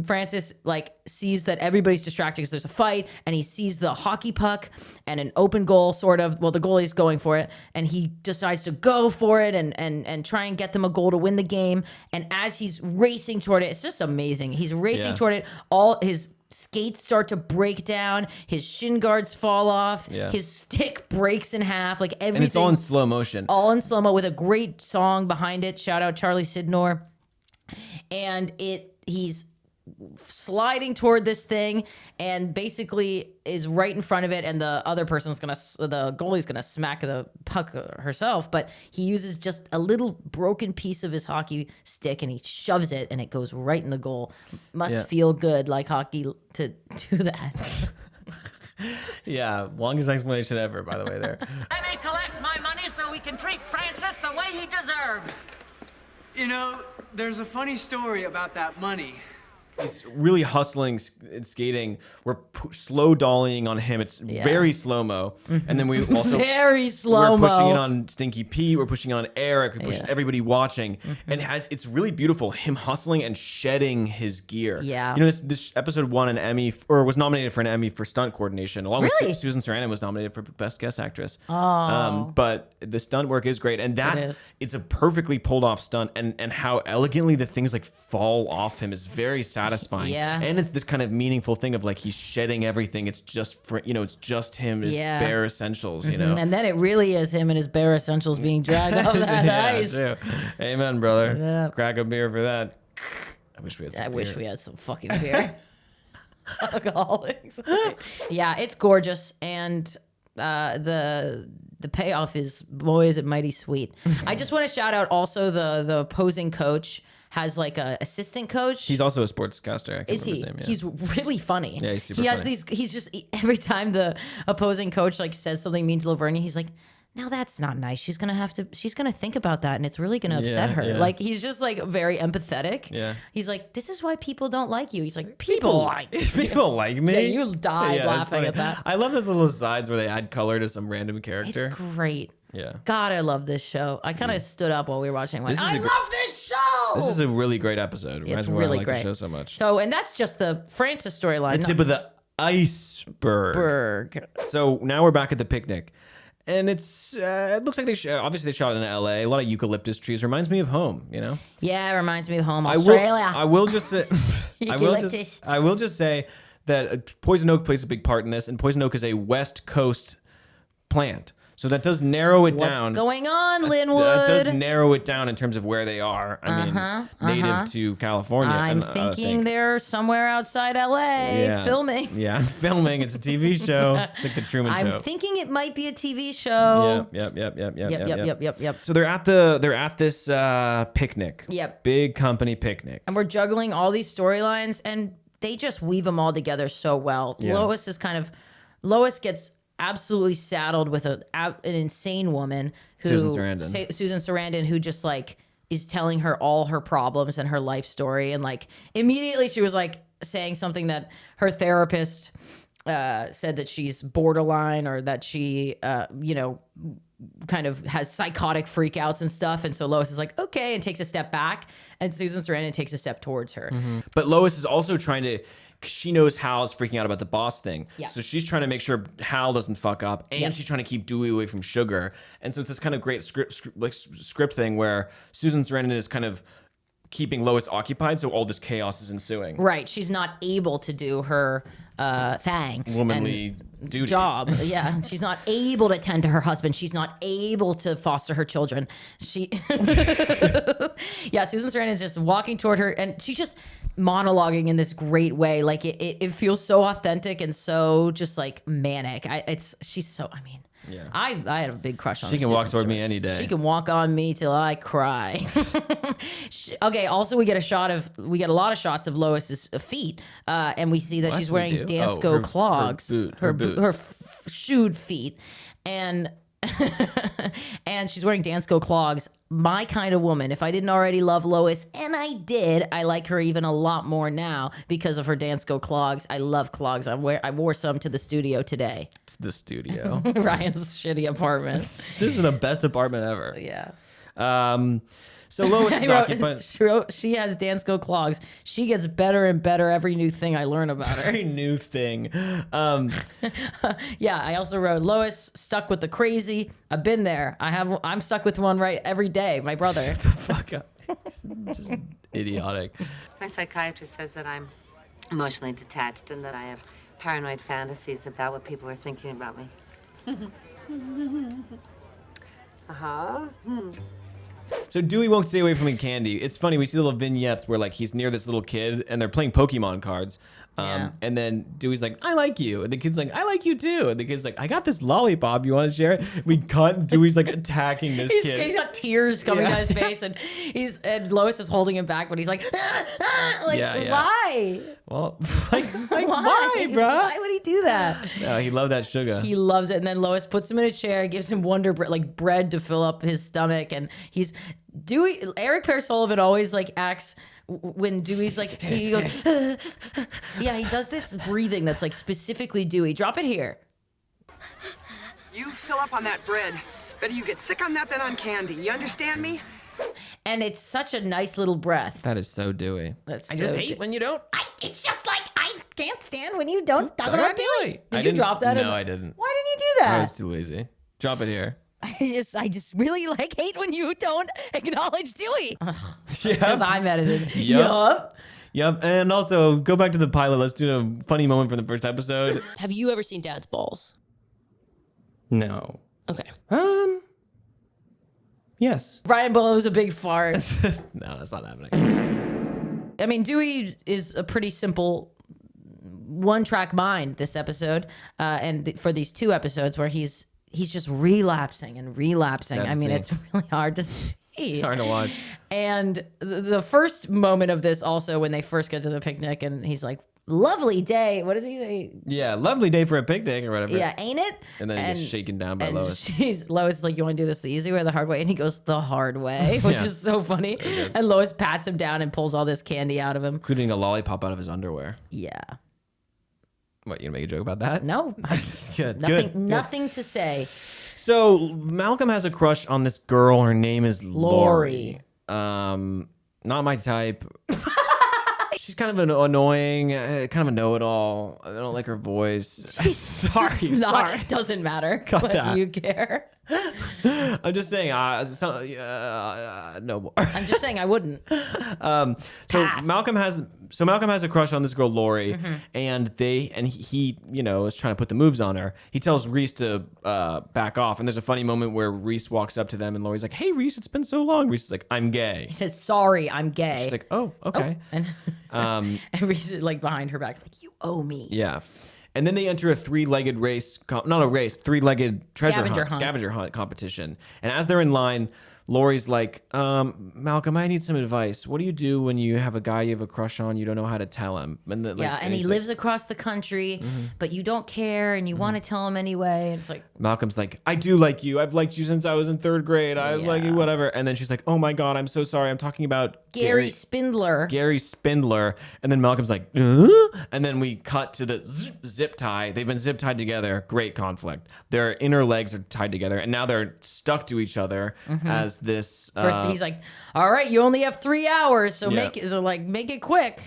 A: Francis like sees that everybody's distracted because there's a fight, and he sees the hockey puck and an open goal, sort of. Well, the goalie's going for it, and he decides to go for it and try and get them a goal to win the game. And as he's racing toward it, it's just amazing. He's racing toward it. All his skates start to break down. His shin guards fall off. Yeah. His stick breaks in half. Like everything.
B: And it's all in slow motion.
A: All in slow mo with a great song behind it. Shout out Charlie Sidnor. And he's sliding toward this thing and basically is right in front of it, and the other person's the goalie's gonna smack the puck herself, but he uses just a little broken piece of his hockey stick and he shoves it and it goes right in the goal. Must feel good like hockey to do that.
B: Yeah, longest explanation ever, by the way, there.
G: Let me collect my money so we can treat Francis the way he deserves.
J: You know, there's a funny story about that money.
B: He's really hustling and skating. We're slow dollying on him. It's very slow-mo. And then we also...
A: very slow-mo.
B: We're pushing it on Stinky Pete. We're pushing it on Eric. We're pushing everybody watching. And it's really beautiful. Him hustling and shedding his gear.
A: Yeah.
B: You know, this episode won an Emmy, or was nominated for an Emmy for stunt coordination. Along with Susan Sarandon was nominated for Best Guest Actress.
A: Oh.
B: But the stunt work is great. And it's a perfectly pulled off stunt. And how elegantly the things like fall off him is very satisfying.
A: Yeah.
B: And it's this kind of meaningful thing of like he's shedding everything. It's just for, it's just him, his bare essentials, you know.
A: And then it really is him and his bare essentials being dragged off that ice.
B: True. Amen, brother.
A: Yeah.
B: Crack a beer for that. I wish we had some beer.
A: Wish we had some fucking beer. Alcoholics. Yeah, it's gorgeous, and the payoff is, boy, is it mighty sweet. I just want to shout out also the opposing coach has like a assistant coach.
B: He's also a sportscaster.
A: Is he? His name, He's really funny.
B: Yeah, he's super
A: He has
B: funny.
A: he's just, every time the opposing coach like says something mean to Lavernia, he's like, now that's not nice. She's gonna think about that, and it's really gonna upset her.
B: Yeah.
A: Like, he's just like very empathetic.
B: Yeah.
A: He's like, this is why people don't like you. He's like, people like you.
B: People like me.
A: Yeah, you died
B: it's
A: laughing
B: funny.
A: at that.
B: I love those little asides where they add color to some random character.
A: It's great.
B: Yeah.
A: God, I love this show. I kind of stood up while we were watching. Like, I love this show.
B: This is a really great episode.
A: It's
B: Reminds me why
A: really
B: I like
A: great.
B: the show so much.
A: So, and that's just the Francis storyline.
B: The tip of the iceberg. So now we're back at the picnic. And it looks like obviously they shot in LA. A lot of eucalyptus trees. Reminds me of home, you know?
A: Yeah, it reminds me of home, Australia.
B: I will just say,
A: Eucalyptus.
B: I will just say that Poison Oak plays a big part in this, and Poison Oak is a West Coast plant. So that does narrow it down.
A: What's going on, Linwood?
B: That does narrow it down in terms of where they are. I mean, native to California.
A: I'm thinking they're somewhere outside LA filming.
B: Yeah, filming. It's a TV show. It's like the Truman Show.
A: I'm thinking it might be a TV show.
B: Yep. So they're at this picnic.
A: Yep.
B: Big company picnic.
A: And we're juggling all these storylines, and they just weave them all together so well.
B: Yeah.
A: Lois gets absolutely saddled with an insane woman who Susan Sarandon, who just like is telling her all her problems and her life story, and like immediately she was like saying something that her therapist said that she's borderline, or that she kind of has psychotic freakouts and stuff. And so Lois is like, okay, and takes a step back, and Susan Sarandon takes a step towards her.
B: But Lois is also trying to, she knows Hal's freaking out about the boss thing.
A: Yeah.
B: So she's trying to make sure Hal doesn't fuck up, and she's trying to keep Dewey away from Sugar. And so it's this kind of great script thing where Susan Sarandon is kind of keeping Lois occupied, so all this chaos is ensuing.
A: Right. She's not able to do her
B: womanly duties.
A: Job. Yeah. She's not able to tend to her husband. She's not able to foster her children. Susan Sarandon is just walking toward her, and she's just monologuing in this great way. Like it feels so authentic and so just like manic. Yeah. I had a big crush on her.
B: She can walk toward me any day.
A: She can walk on me till I cry. Okay. Also, we get a lot of shots of Lois's feet, and we see that she's wearing Dansko clogs, her shoed feet, and and she's wearing Dansko clogs. My kind of woman. If I didn't already love Lois, and I did, I like her even a lot more now because of her Dansko clogs. I love clogs. I wore some to the studio today.
B: It's the studio.
A: Ryan's shitty apartment.
B: This is the best apartment ever.
A: Yeah.
B: So Lois is occupied.
A: She has Dansko clogs. She gets better and better every new thing I learn about her.
B: Every new thing.
A: Yeah, I also wrote Lois stuck with the crazy. I've been there. I'm stuck with one right every day. My brother.
B: Shut the fuck up. Just idiotic.
K: My psychiatrist says that I'm emotionally detached and that I have paranoid fantasies about what people are thinking about me.
B: So Dewey won't stay away from the candy. It's funny. We see little vignettes where like he's near this little kid and they're playing Pokemon cards. And then Dewey's like, I like you. And the kid's like, I like you too. And the kid's like, I got this lollipop. You want to share it? We cut and Dewey's like attacking this kid.
A: He's got tears coming down his face and Lois is holding him back, but he's like, why?
B: Well, why, bro?
A: Why would he do that?
B: No, he loved that sugar.
A: He loves it. And then Lois puts him in a chair, gives him Wonder bread to fill up his stomach. And Eric Pear Sullivan always like acts when Dewey's like, he goes, yeah, he does this breathing that's like specifically Dewey. Drop it here.
L: You fill up on that bread. Better you get sick on that than on candy. You understand me?
A: And it's such a nice little breath.
B: That is so Dewey.
A: I
B: just hate when you don't.
A: It's just like, I can't stand when you don't talk about Dewey. Did you drop that?
B: No, I didn't.
A: Why didn't you do that?
B: I was too lazy. Drop it here.
A: I just really hate when you don't acknowledge Dewey.
B: Yeah.
A: Because I'm edited.
B: Yup. And also, go back to the pilot. Let's do a funny moment from the first episode.
A: Have you ever seen Dad's balls?
B: No.
A: Okay.
B: Yes.
A: Ryan blows a big fart.
B: No, that's not happening.
A: I mean, Dewey is a pretty simple one-track mind this episode. And for these 2 episodes where he's just relapsing and relapsing. I mean, it's really hard to see.
B: It's hard to watch.
A: And the first moment of this also when they first get to the picnic and he's like, lovely day. What does he say?
B: Yeah, lovely day for a picnic or whatever.
A: Yeah, ain't it?
B: And then he gets shaken down by Lois.
A: Lois is like, you want to do this the easy way or the hard way? And he goes, the hard way, which is so funny. And Lois pats him down and pulls all this candy out of him.
B: Including a lollipop out of his underwear.
A: Yeah.
B: What, you gonna make a joke about that?
A: No.
B: Good.
A: Nothing to say.
B: So Malcolm has a crush on this girl. Her name is Lori. Not my type. She's kind of annoying, kind of a know-it-all. I don't like her voice. Sorry.
A: Doesn't matter.
B: Cut
A: but
B: that.
A: You care.
B: I'm just saying. No more.
A: I'm just saying I wouldn't.
B: So Malcolm has a crush on this girl Lori, and he is trying to put the moves on her. He tells Reese to back off, and there's a funny moment where Reese walks up to them, and Lori's like, "Hey, Reese, it's been so long." Reese is like, "I'm gay."
A: He says, "Sorry, I'm gay."
B: She's like, "Oh, okay."
A: Oh. And Reese is like behind her back, is like, "You owe me."
B: Yeah. And then they enter a three-legged treasure scavenger hunt competition. And as they're in line, Lori's like, Malcolm, I need some advice. What do you do when you have a guy you have a crush on, you don't know how to tell him? And
A: he lives across the country, but you don't care and you want to tell him anyway. It's like
B: Malcolm's like, I do like you. I've liked you since I was in 3rd grade. I like you, whatever. And then she's like, oh my God, I'm so sorry. I'm talking about
A: Gary Spindler.
B: Gary Spindler. And then Malcolm's like, and then we cut to the zip tie. They've been zip tied together. Great conflict. Their inner legs are tied together, and now they're stuck to each other as this.
A: First, he's like, all right, you only have 3 hours, so make it quick.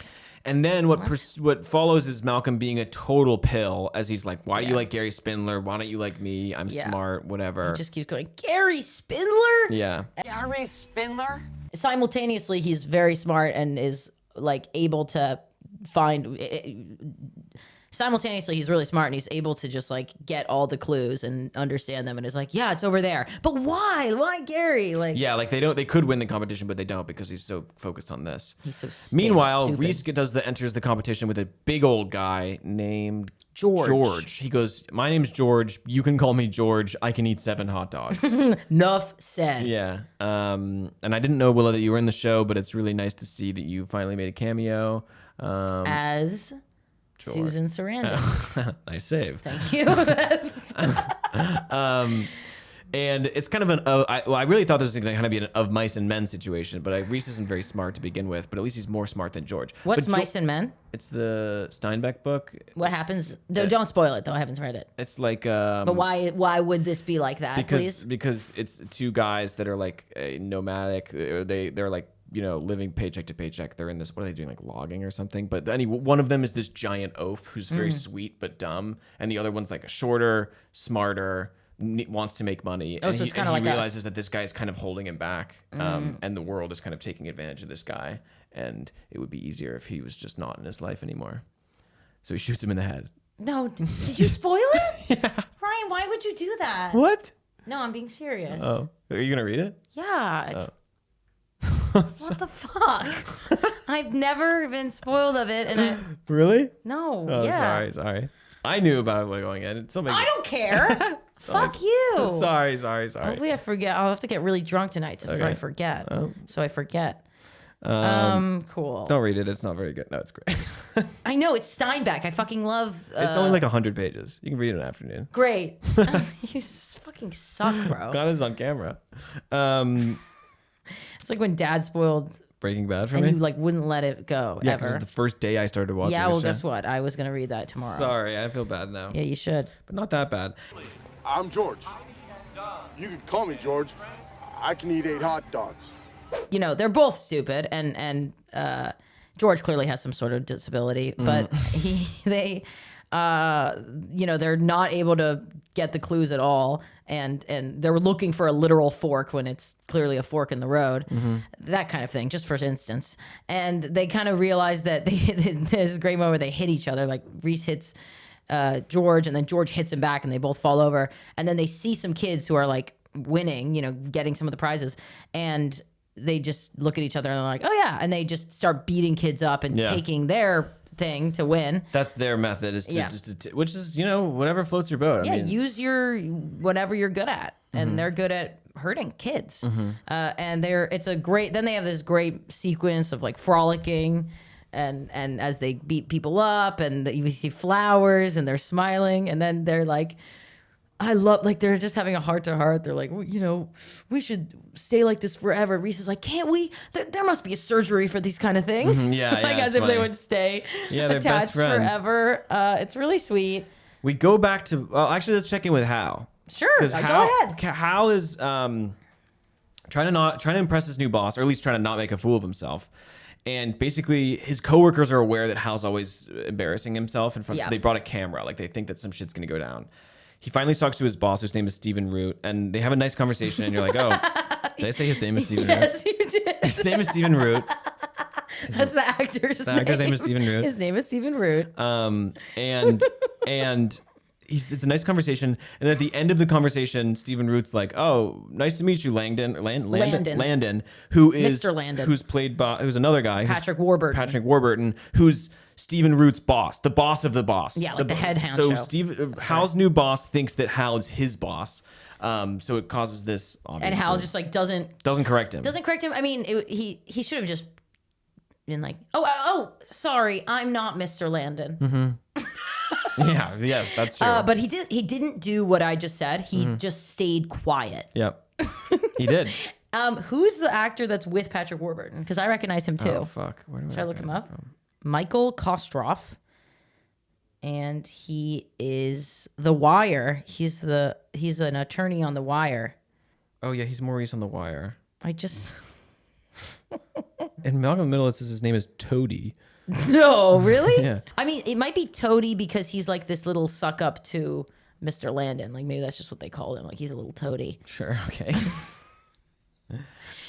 B: And then what follows is Malcolm being a total pill as he's like, why do you like Gary Spindler? Why don't you like me? I'm smart, whatever.
A: He just keeps going, Gary Spindler?
B: Yeah.
L: Gary Spindler?
A: Simultaneously, he's very smart and is like able to simultaneously he's really smart and he's able to just like get all the clues and understand them and is like, yeah, it's over there. But why Gary?
B: They could win the competition, but they don't because he's so focused on this.
A: He's so
B: Meanwhile,
A: stupid.
B: Reese enters the competition with a big old guy named
A: George.
B: He goes, my name's George. You can call me George. I can eat 7 hot dogs.
A: Enough said.
B: Yeah. And I didn't know, Willa, that you were in the show, but it's really nice to see that you finally made a cameo.
A: As Susan Sarandon.
B: Nice save.
A: Thank you.
B: And it's kind of I really thought this was going to kind of be an of mice and men situation, but Reese isn't very smart to begin with, but at least he's more smart than George.
A: What's Mice and Men?
B: It's the Steinbeck book.
A: What happens? Don't spoil it, though. I haven't read it.
B: It's like...
A: but why would this be like that, please?
B: Because it's 2 guys that are like nomadic. They're like, living paycheck to paycheck. They're in this, what are they doing, like logging or something? But anyway, one of them is this giant oaf who's very sweet but dumb, and the other one's like a shorter, smarter, wants to make money.
A: Oh, so it's kind of like
B: he realizes that this guy's kind of holding him back, and the world is kind of taking advantage of this guy, and it would be easier if he was just not in his life anymore. So he shoots him in the head.
A: No, did you spoil it?
B: Yeah.
A: Ryan, why would you do that?
B: What?
A: No, I'm being serious.
B: Oh, are you gonna read it?
A: Yeah. What the fuck? I've never been spoiled of it, and
B: Really?
A: no,
B: Oh,
A: yeah.
B: sorry. I knew about it going in.
A: I don't care. Fuck you.
B: Sorry.
A: Hopefully I forget. I'll have to get really drunk tonight before I forget. So I forget. Cool.
B: Don't read it. It's not very good. No, it's great.
A: I know, it's Steinbeck. I fucking love...
B: It's only like 100 pages. You can read it in an afternoon.
A: Great. You fucking suck, bro.
B: Got this on camera.
A: It's like when Dad spoiled
B: Breaking Bad for
A: and
B: me.
A: you like wouldn't let it go
B: Yeah,
A: ever.
B: because the first day I started watching.
A: Yeah,
B: the
A: well,
B: show.
A: guess what? I was gonna read that tomorrow.
B: Sorry, I feel bad now.
A: Yeah, you should.
B: But not that bad.
M: I'm George. You can call me George. I can eat 8 hot dogs.
A: You know, they're both stupid, and George clearly has some sort of disability, but they they're not able to get the clues at all, and they're looking for a literal fork when it's clearly a fork in the road, that kind of thing, just for instance. And they kind of realize that there's a great moment where they hit each other, like Reese hits George, and then George hits him back, and they both fall over, and then they see some kids who are like winning, getting some of the prizes, and they just look at each other and they're like, oh yeah, and they just start beating kids up and taking their thing to win.
B: That's their method, is to which is whatever floats your boat.
A: I mean, use your whatever you're good at, and they're good at hurting kids. And it's a great. Then they have this great sequence of like frolicking, and as they beat people up, and you see flowers, and they're smiling, and then they're like, I love, like, they're just having a heart to heart. They're like, well, we should stay like this forever. Reese is like, can't we? There must be a surgery for these kind of things. Like as if they would stay attached forever. It's really sweet.
B: We go back to, actually, let's check in with Hal.
A: Sure, go ahead.
B: Hal is trying to impress his new boss, or at least trying to not make a fool of himself. And basically, his coworkers are aware that Hal's always embarrassing himself in front. So they brought a camera. Like, they think that some shit's going to go down. He finally talks to his boss, whose name is Stephen Root, and they have a nice conversation. And you're like, oh, did I say his name is Stephen Root?
A: Yes, you did.
B: His name is Stephen Root.
A: That's the actor's name.
B: The actor's name is Stephen Root.
A: His name is Stephen Root.
B: And it's a nice conversation. And at the end of the conversation, Stephen Root's like, "Oh, nice to meet you, Landon, who is
A: Mr. Landon,
B: who's played by who's another guy,
A: Patrick Warburton,
B: who's Stephen Root's boss, the boss of the boss.
A: Yeah, like the head honcho.
B: So Hal's new boss thinks that Hal is his boss. So it causes this.
A: And Hal just like doesn't
B: correct him.
A: Doesn't correct him. I mean, he should have just been like, oh, sorry, I'm not Mr. Landon.
B: Yeah, that's true.
A: But he didn't do what I just said. He just stayed quiet.
B: Yep, he did.
A: Who's the actor that's with Patrick Warburton? Because I recognize him too.
B: Oh fuck!
A: Should I look him up? Michael Kostroff, and he is The Wire. He's an attorney on The Wire.
B: Oh yeah, he's Maurice on The Wire. And Malcolm in the Middle, it says his name is Toady.
A: No, really?
B: Yeah.
A: I mean, it might be Toady because he's like this little suck up to Mr. Landon. Like maybe that's just what they call him. Like he's a little toady.
B: Sure. Okay.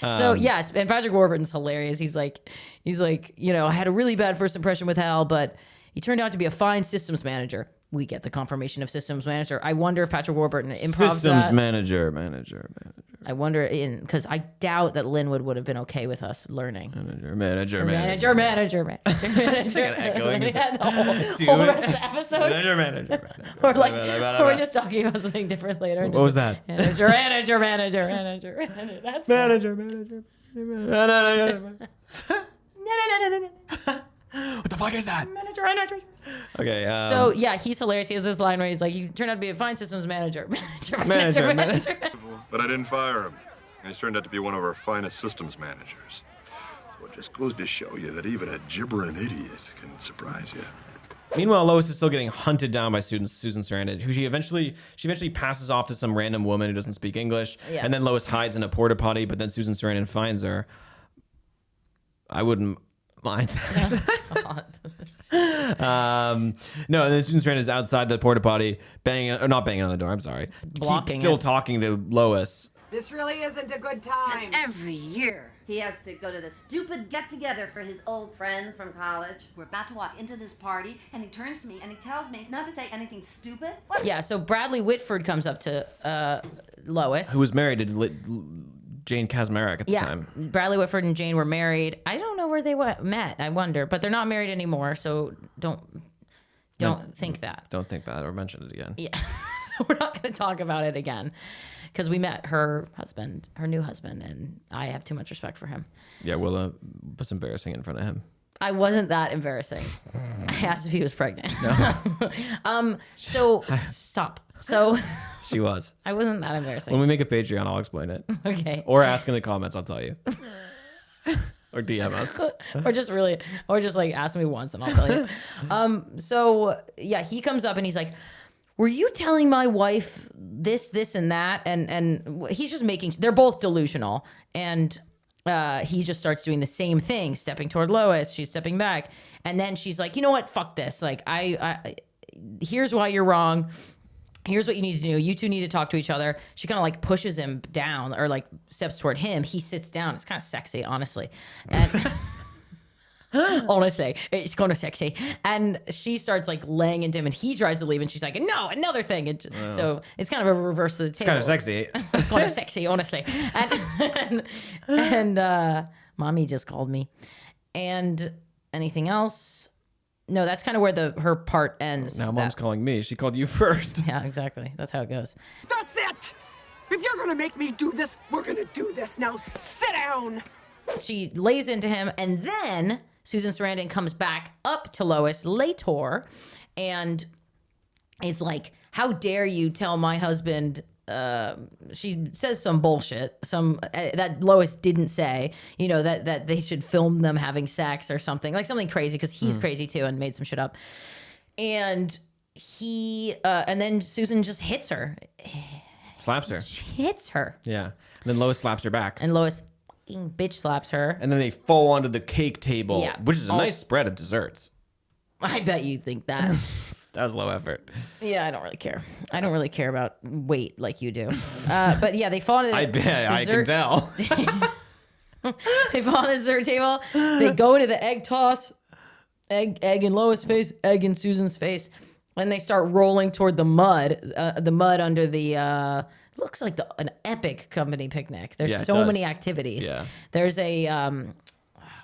A: So yes, and Patrick Warburton's hilarious. He's like, I had a really bad first impression with Hal, but he turned out to be a fine systems manager. We get the confirmation of systems manager. I wonder if Patrick Warburton improvs
B: systems
A: that.
B: Manager.
A: I wonder because I doubt that Linwood would have been okay with us learning.
B: Manager.
A: It's like
B: echoing.
A: the whole rest of the episode.
B: Manager.
A: Or like, we're just talking about something different later.
B: What was that?
A: Manager. That's
B: manager.
A: What
B: the fuck is that?
A: Manager.
B: Okay.
A: So yeah, he's hilarious. He has this line where he's like, "You turned out to be a fine systems manager."
B: Manager.
N: But I didn't fire him. He's turned out to be one of our finest systems managers. Well, it just goes to show you that even a gibbering idiot can surprise you.
B: Meanwhile, Lois is still getting hunted down by Susan Sarandon, who she eventually passes off to some random woman who doesn't speak English, and then Lois hides in a porta potty. But then Susan Sarandon finds her. I wouldn't mind that. No, and then Susan Sarandon is outside the porta potty, not banging on the door. I'm sorry, still talking to Lois.
L: This really isn't a good time.
K: Every year, he has to go to the stupid get-together for his old friends from college. We're about to walk into this party, and he turns to me and he tells me not to say anything stupid. What?
A: Yeah, so Bradley Whitford comes up to Lois,
B: who was married to Jane Kasmerick at the time.
A: Bradley Whitford and Jane were married. I don't know where they met. I wonder, but they're not married anymore. So don't think that.
B: Don't think bad or mention it again.
A: Yeah. So we're not going to talk about it again because we met her husband, her new husband, and I have too much respect for him.
B: Yeah, Willa was embarrassing in front of him.
A: I wasn't that embarrassing. I asked if he was pregnant.
B: No.
A: So stop. So
B: she was.
A: I wasn't that embarrassing.
B: When we make a Patreon, I'll explain it.
A: Okay.
B: Or ask in the comments, I'll tell you. Or DM us.
A: or just like ask me once and I'll tell you. So yeah, he comes up and he's like, were you telling my wife this, and that? And he's just they're both delusional. And he just starts doing the same thing, stepping toward Lois. She's stepping back. And then she's like, you know what? Fuck this. Like, I here's why you're wrong. Here's what you need to do. You two need to talk to each other. She kind of like pushes him down or like steps toward him. He sits down. It's kind of sexy, honestly. And honestly, it's kind of sexy. And she starts like laying into him and he tries to leave and she's like, no, another thing. And so it's kind of a reverse of the table.
B: It's kind of sexy.
A: It's kind of sexy, honestly. And mommy just called me. And anything else? No, that's kind of where her part ends.
B: Now mom's calling me. She called you first.
A: Yeah, exactly. That's how it goes.
L: That's it! If you're gonna make me do this, we're gonna do this. Now sit down!
A: She lays into him, and then Susan Sarandon comes back up to Lois later and is like, how dare you tell my husband... she says some bullshit, that Lois didn't say, you know, that they should film them having sex or something, like something crazy, because he's crazy too and made some shit up. And and then Susan just hits her.
B: Slaps her.
A: She hits her.
B: Yeah. And then Lois slaps her back.
A: And Lois bitch slaps her.
B: And then they fall onto the cake table,
A: Yeah.
B: which is a nice spread of desserts.
A: I bet you think that.
B: That was low effort.
A: Yeah, I don't really care. I don't really care about weight like you do. But yeah, they fall on the
B: I can tell.
A: They fall on the dessert table. They go into the egg toss. Egg in Lois' face, egg in Susan's face. And they start rolling toward the mud under the... looks like an epic company picnic. There's so many activities.
B: Yeah.
A: There's a...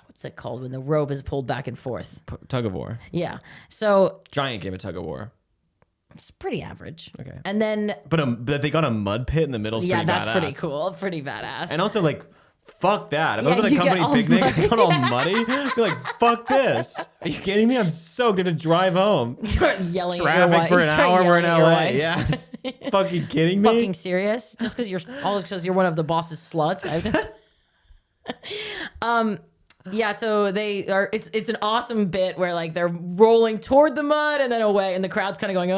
A: what's it called when the rope is pulled back and forth?
B: Tug of war.
A: Yeah. So
B: giant game of tug of war.
A: It's pretty average.
B: Okay.
A: And then
B: but they got a mud pit in the middle.
A: Yeah, that's
B: badass.
A: pretty cool. Pretty badass.
B: And also like, fuck that. If I was at a company picnic and I got all muddy, I'd be like, fuck this. Are you kidding me? I'm so gonna drive home.
A: You're yelling
B: traffic
A: at your wife.
B: for an hour. We're in LA.
A: Yeah.
B: Fucking kidding me?
A: Fucking serious? Just because you're one of the boss's sluts. Yeah, so they are. It's an awesome bit where like they're rolling toward the mud and then away, and the crowd's kind of going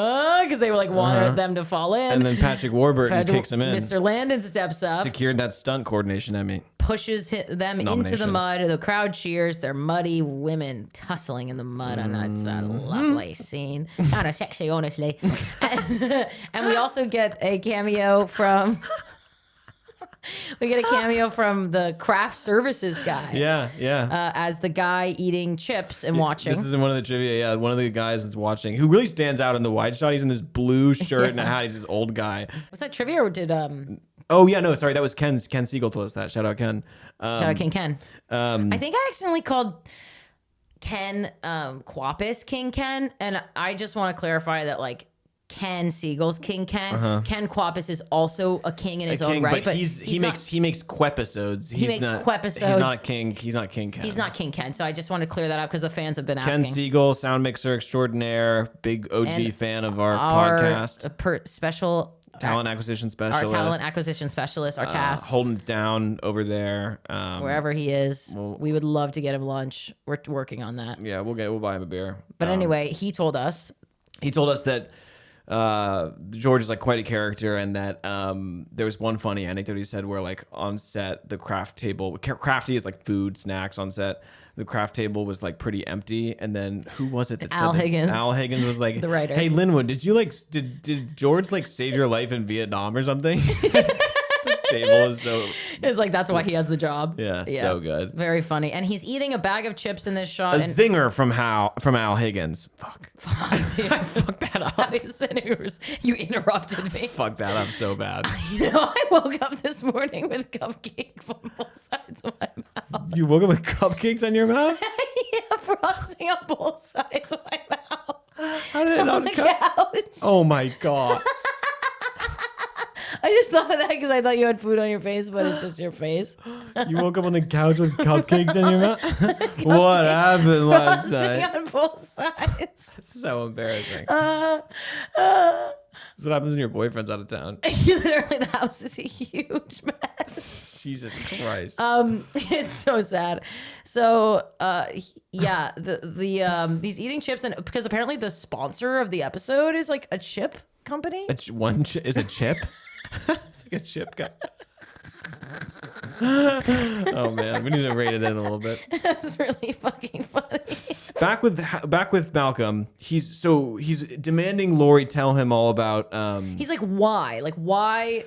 A: because they were like wanted them to fall in.
B: And then Patrick Warburton kicks him in.
A: Mr. Landon steps up,
B: secured that stunt coordination Emmy,
A: pushes them into the mud. The crowd cheers. They're muddy women tussling in the mud, and it's a lovely scene. Kind of sexy, honestly. And we also get a cameo from. We get a cameo from the craft services guy.
B: Yeah.
A: As the guy eating chips and watching.
B: This is in one of the trivia. Yeah, one of the guys that's watching, who really stands out in the wide shot. He's in this blue shirt and a hat. He's this old guy.
A: Was that trivia or did
B: Oh yeah, no, sorry, that was Ken Siegel told us that. Shout out Ken.
A: Shout out Ken. I think I accidentally called Ken Quapis King Ken, and I just want to clarify that like. Ken Siegel's King Ken. Ken Quapis is also a king in his own right, but
B: he makes quepisodes.
A: He makes quepisodes.
B: He's not a king. He's not King Ken.
A: He's not King Ken. So I just want to clear that up because the fans have been asking.
B: Ken Siegel, sound mixer extraordinaire, big OG fan of our podcast.
A: Special
B: talent acquisition specialist.
A: Our talent acquisition specialist. Our task
B: holding it down over there.
A: Wherever he is, we would love to get him lunch. We're working on that.
B: Yeah, we'll buy him a beer.
A: But anyway, he told us
B: that. George is like quite a character, and that there was one funny anecdote he said where like on set the craft table, crafty is like food snacks on set, the craft table was like pretty empty, and then who was it that
A: Al
B: said
A: Higgins.
B: Al Higgins was like,
A: the writer.
B: Hey Linwood, did George like save your life in Vietnam or something? table is so.
A: It's like that's why he has the job.
B: Yeah, so good.
A: Very funny. And he's eating a bag of chips in this shot.
B: A zinger from Al Higgins. Fuck.
A: Fuck that up. You interrupted me.
B: Fuck that up so bad.
A: You know, I woke up this morning with cupcake from both sides of my mouth.
B: You woke up with cupcakes on your mouth?
A: Yeah, frosting on both sides of my mouth.
B: How did it not
A: couch?
B: Oh my God.
A: I just thought of that because I thought you had food on your face, but it's just your face.
B: You woke up on the couch with cupcakes in your mouth? What happened last
A: Frosting
B: night?
A: on both sides.
B: That's so embarrassing. That's what happens when your boyfriend's out of town.
A: Literally, the house is a huge mess.
B: Jesus Christ.
A: It's so sad. So, yeah, he's eating chips, and because apparently the sponsor of the episode is like a chip company.
B: Is a chip? It's like a chip guy. Oh man, we need to rate it in a little bit.
A: That's really fucking funny.
B: Back with Malcolm. He's demanding Lori tell him all about.
A: He's like, why? Like, why?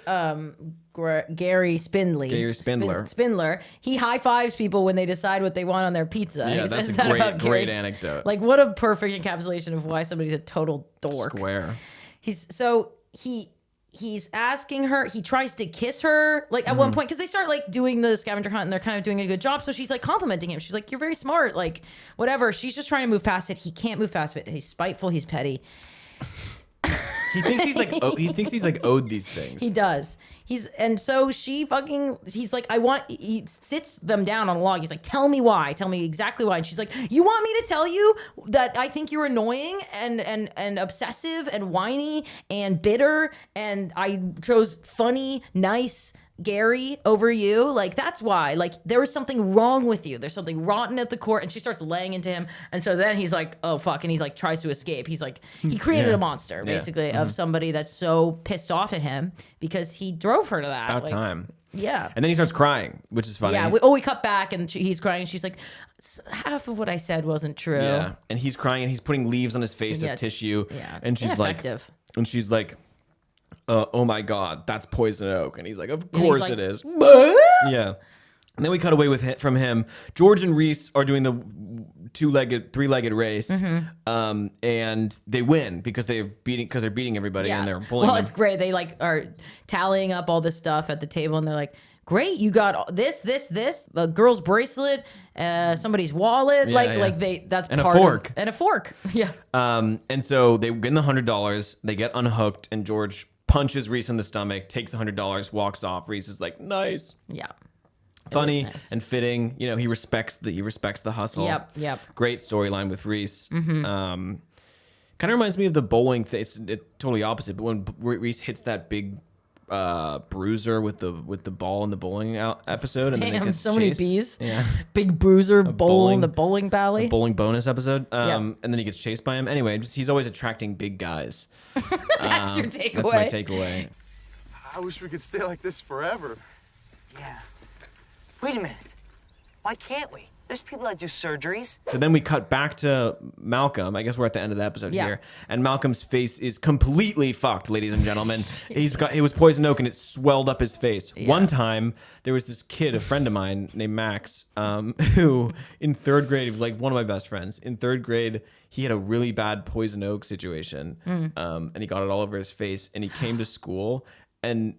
A: Gary Spindler. Spindler. He high fives people when they decide what they want on their pizza.
B: Yeah,
A: He
B: that's
A: says
B: a
A: that
B: great
A: about
B: anecdote.
A: Like, what a perfect encapsulation of why somebody's a total dork.
B: Square.
A: He's asking her, he tries to kiss her, like at one point, because they start like doing the scavenger hunt and they're kind of doing a good job. So she's like complimenting him. She's like, you're very smart, like whatever. She's just trying to move past it. He can't move past it. He's spiteful. He's petty.
B: He thinks he's like owed these things.
A: He does. He's like, he sits them down on a log. He's like, tell me why. Tell me exactly why. And she's like, you want me to tell you that I think you're annoying and obsessive and whiny and bitter, and I chose funny, nice Gary over you? Like, that's why. Like, there was something wrong with you. There's something rotten at the core. And she starts laying into him. And so then he's like, oh, fuck. And he's like, tries to escape. He's like, he created a monster, basically, of somebody that's so pissed off at him because he drove her to that.
B: About time.
A: Yeah.
B: And then he starts crying, which is funny.
A: Yeah. We cut back and he's crying. And she's like, half of what I said wasn't true.
B: Yeah. And he's crying and he's putting leaves on his face as tissue.
A: Yeah.
B: And she's
A: ineffective.
B: Oh my God, that's poison oak. And he's like, of course
A: like,
B: it is. Yeah. And then we cut away from him. George and Reese are doing the three-legged race. And they win because they're beating everybody and they're pulling them.
A: It's great. They like are tallying up all this stuff at the table and they're like, great, you got this, a girl's bracelet, somebody's wallet, that's
B: and
A: part
B: a fork.
A: And a fork. Yeah.
B: And so they win the $100. They get unhooked, and George punches Reese in the stomach, takes $100, walks off. Reese is like, nice.
A: Yeah.
B: Funny
A: nice.
B: and fitting. You know, he respects the hustle.
A: Yep.
B: Great storyline with Reese. Kind of reminds me of the bowling thing. It's totally opposite, but when Reese hits that big bruiser with the ball in the bowling episode, and then it gets
A: so
B: chased.
A: many bees.
B: Yeah,
A: big bruiser bowl in the bowling alley.
B: Bowling bonus episode. And then he gets chased by him. Anyway, he's always attracting big guys.
A: That's your takeaway.
B: That's my takeaway.
M: I wish we could stay like this forever.
O: Yeah. Wait a minute. Why can't we? There's people that do surgeries.
B: So then we cut back to Malcolm. I guess we're at the end of the episode here. And Malcolm's face is completely fucked, ladies and gentlemen. It was poison oak and it swelled up his face. Yeah. One time, there was this kid, a friend of mine named Max, who in third grade, like one of my best friends, in third grade, he had a really bad poison oak situation. And he got it all over his face. And he came to school and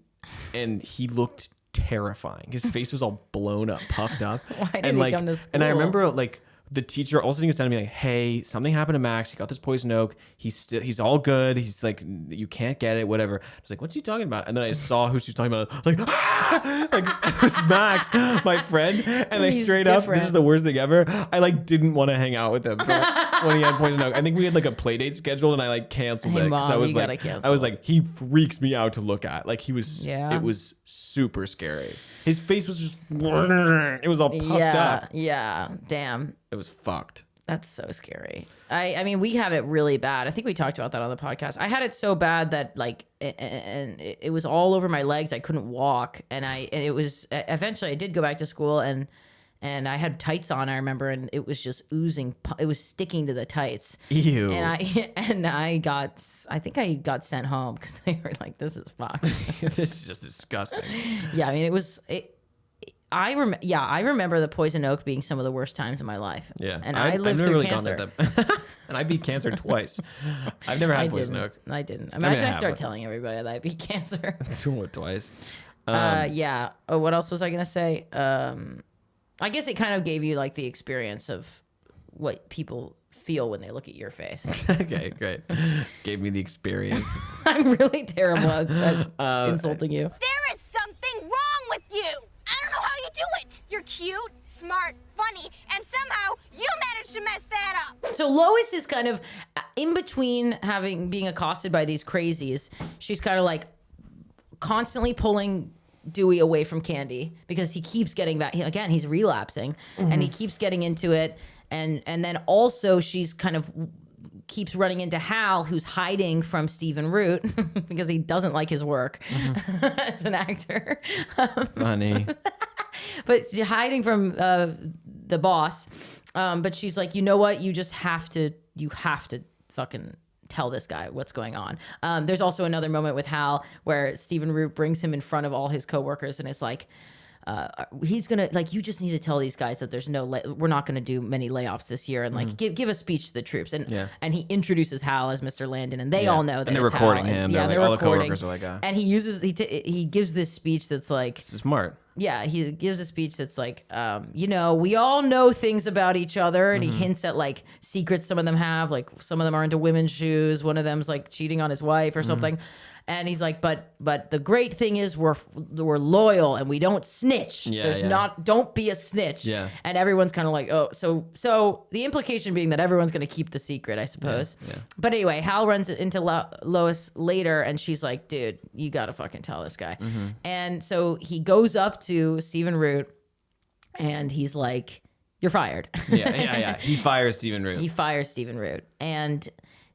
B: he looked terrifying. His face was all blown up, puffed up.
A: Why did he come to school?
B: And I remember like the teacher also sitting us down and be like, hey, something happened to Max. He got this poison oak. He's all good. He's like, you can't get it, whatever. I was like, what's he talking about? And then I saw who she was talking about. I was like, ah! Like it was Max, my friend. And I straight up, this is the worst thing ever. I like didn't want to hang out with him when he had poison oak. I think we had like a play date scheduled and I like canceled it.
A: Mom,
B: I was like, he freaks me out to look at. Like it was super scary. His face was just, it was all puffed up.
A: Yeah. Damn.
B: It was fucked.
A: That's so scary. I mean, we have it really bad. I think we talked about that on the podcast. I had it so bad that like, and it was all over my legs. I couldn't walk. And it was, eventually I did go back to school and and I had tights on, I remember, and it was just oozing. It was sticking to the tights.
B: Ew.
A: And I think I got sent home because they were like, "This is fucked."
B: This is just disgusting.
A: Yeah, I mean, I remember the poison oak being some of the worst times in my life.
B: Yeah,
A: and I lived through cancer.
B: And I beat cancer twice. I've never had poison oak.
A: I didn't. Imagine I start telling everybody that I beat cancer.
B: Twice.
A: Yeah. Oh, what else was I gonna say? I guess it kind of gave you like the experience of what people feel when they look at your face.
B: Okay, great. Gave me the experience.
A: I'm really terrible at insulting you.
E: There is something wrong with you. I don't know how you do it. You're cute, smart, funny, and somehow you managed to mess that up.
A: So Lois is kind of in between being accosted by these crazies. She's kind of like constantly pulling Dewey away from Candy because he keeps getting back. Again, he's relapsing and he keeps getting into it. And then also she's kind of keeps running into Hal, who's hiding from Stephen Root because he doesn't like his work as an actor.
B: Funny.
A: But she's hiding from the boss. But she's like, you know what? You have to fucking tell this guy what's going on. There's also another moment with Hal where Stephen Root brings him in front of all his coworkers and is like, he's gonna like, you just need to tell these guys that there's we're not gonna do many layoffs this year, and like give a speech to the troops, and he introduces Hal as Mr. Landon, and they all know that
B: and they're
A: it's
B: recording
A: Hal.
B: him.
A: Yeah,
B: they're
A: they're
B: like,
A: recording.
B: All the coworkers are like,
A: and he gives this speech that's like
B: smart.
A: Yeah, he gives a speech that's like, we all know things about each other, and he hints at like secrets some of them have, like some of them are into women's shoes, one of them's like cheating on his wife or something. And he's like, but the great thing is we're loyal and we don't snitch. Don't be a snitch.
B: Yeah.
A: And everyone's kind of like, oh, so the implication being that everyone's going to keep the secret, I suppose.
B: Yeah.
A: But anyway, Hal runs into Lois later and she's like, dude, you got to fucking tell this guy. And so he goes up to Stephen Root and he's like, you're fired.
B: Yeah. He fires Stephen Root.
A: And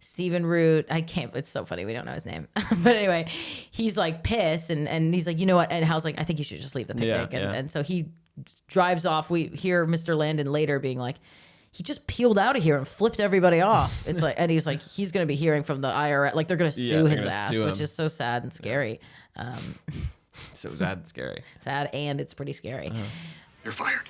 A: Stephen Root, it's so funny, we don't know his name. But anyway, he's like pissed and he's like, you know what? And Hal's like, I think you should just leave the picnic. And so he drives off. We hear Mr. Landon later being like, he just peeled out of here and flipped everybody off. It's like, and he's like, he's going to be hearing from the IRS. Like they're going to sue his ass, which is so sad and scary.
B: So sad and scary.
A: Sad and it's pretty scary.
I: You're fired.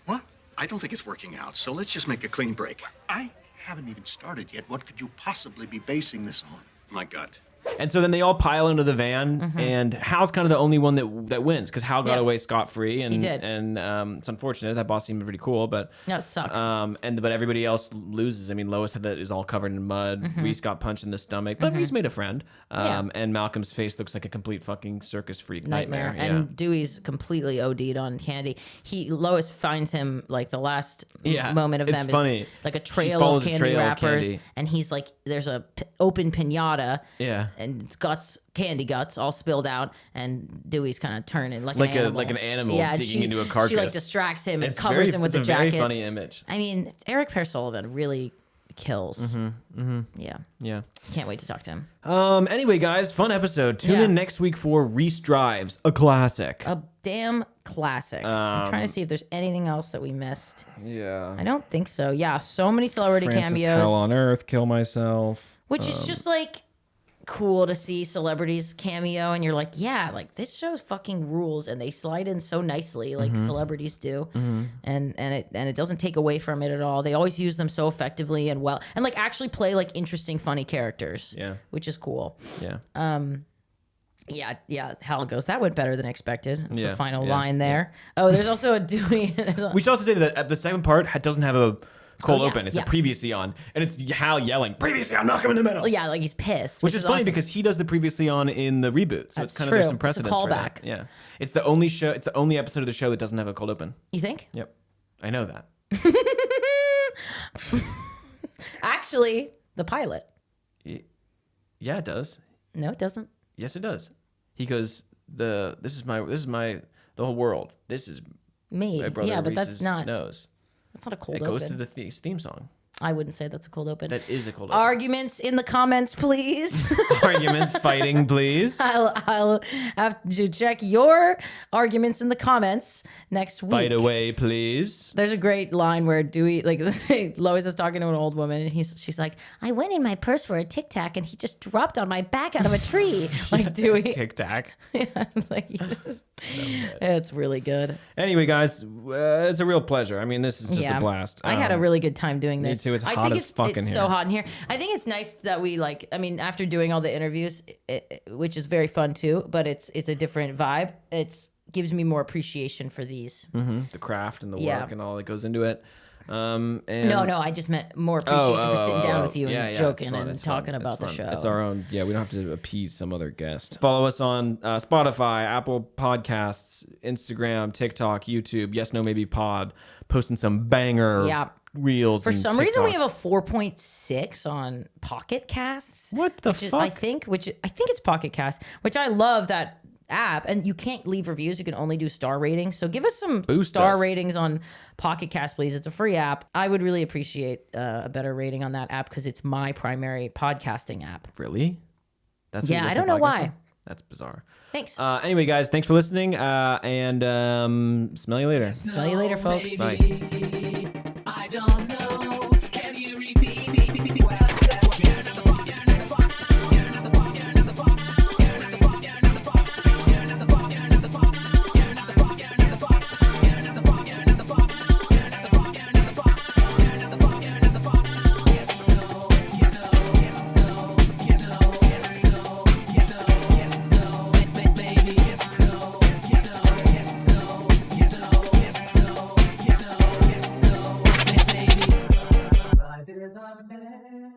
I: What? I don't think it's working out, so let's just make a clean break. I haven't even started yet. What could you possibly be basing this on? My gut.
B: And so then they all pile into the van, and Hal's kind of the only one that wins because Hal got away scot-free. And,
A: he did.
B: And it's unfortunate. That boss seemed pretty cool, but
A: no, it sucks.
B: But everybody else loses. I mean, Lois is all covered in mud. Reese got punched in the stomach, but Reese made a friend. And Malcolm's face looks like a complete fucking circus freak nightmare.
A: And Dewey's completely OD'd on Candy. Lois finds him like the last moment of them
B: funny.
A: is like a trail of candy wrappers, and he's like, there's a open pinata.
B: Yeah.
A: And it's candy guts all spilled out, and Dewey's kind of turning like
B: an animal digging into a carcass.
A: She like distracts him and covers him with the jacket.
B: It's a very funny image.
A: I mean, Eric Pear Sullivan really kills. Yeah. Can't wait to talk to him.
B: Anyway, guys, fun episode. Tune in next week for Reese Drives, a classic.
A: A damn classic. I'm trying to see if there's anything else that we missed.
B: Yeah.
A: I don't think so. Yeah, so many celebrity cameos.
B: Hell on Earth, Kill Myself.
A: Which is just like cool to see celebrities cameo, and you're like, yeah, like this show fucking rules, and they slide in so nicely like celebrities do, and it doesn't take away from it at all. They always use them so effectively and well, and like actually play like interesting, funny characters.
B: Yeah,
A: which is cool.
B: Yeah.
A: Yeah. Hal goes, that went better than expected. That's the final
B: yeah,
A: line there. Oh, there's also a Dewey.
B: We should also say that the second part doesn't have a cold open. It's a previously on, and it's Hal yelling, previously on, knock him in the middle.
A: Yeah, like he's pissed.
B: Which is funny awesome because he does the previously on in the reboot. So
A: That's
B: it's kind
A: true.
B: of there's some precedence
A: It's a
B: for
A: callback.
B: that. Yeah. It's the only show. It's the only episode of the show that doesn't have a cold open.
A: You think?
B: Yep. I know that.
A: Actually, the pilot.
B: Yeah, it does.
A: No, it doesn't.
B: Yes, it does. He goes, this is the whole world. This is
A: me.
B: My brother
A: Yeah, but
B: Reese's
A: that's not.
B: nose.
A: That's not a cold
B: It
A: open.
B: goes to the theme song.
A: I wouldn't say that's a cold open.
B: That is a cold open.
A: Arguments in the comments, please.
B: Arguments, fighting, please.
A: I'll have to check your arguments in the comments next week.
B: Fight away, please.
A: There's a great line where Dewey, like Lois is talking to an old woman, and she's like, "I went in my purse for a Tic Tac, and he just dropped on my back out of a tree." Like Dewey.
B: Tic Tac.
A: Yeah, like, it's really good.
B: Anyway, guys, it's a real pleasure. I mean, this is just a blast.
A: I had a really good time doing this.
B: Me too. It's
A: I
B: hot
A: think
B: as fuck in
A: it's
B: here.
A: so hot in here. I think it's nice that we after doing all the interviews, which is very fun too, but it's a different vibe. It gives me more appreciation for these.
B: Mm-hmm. The craft and the work and all that goes into it. And
A: No, I just meant more appreciation for sitting down with you and joking and talking about the show.
B: It's our own. Yeah, we don't have to appease some other guest. Follow us on Spotify, Apple Podcasts, Instagram, TikTok, YouTube. Yes, no, maybe Pod. Posting some banger reels.
A: For
B: and
A: some
B: TikToks.
A: reason, we have a 4.6 on Pocket Casts.
B: What the fuck?
A: I think it's Pocket Cast, which I love that app. And you can't leave reviews; you can only do star ratings. So give us some star ratings on Pocket Cast, please. It's a free app. I would really appreciate a better rating on that app because it's my primary podcasting app.
B: Really? That's what
A: I don't know why.
B: That's bizarre.
A: Thanks.
B: Anyway, guys, thanks for listening. And smell you later.
A: Smell you later, folks.
B: Bye.
C: I don't know. Can you repeat? Life is unfair.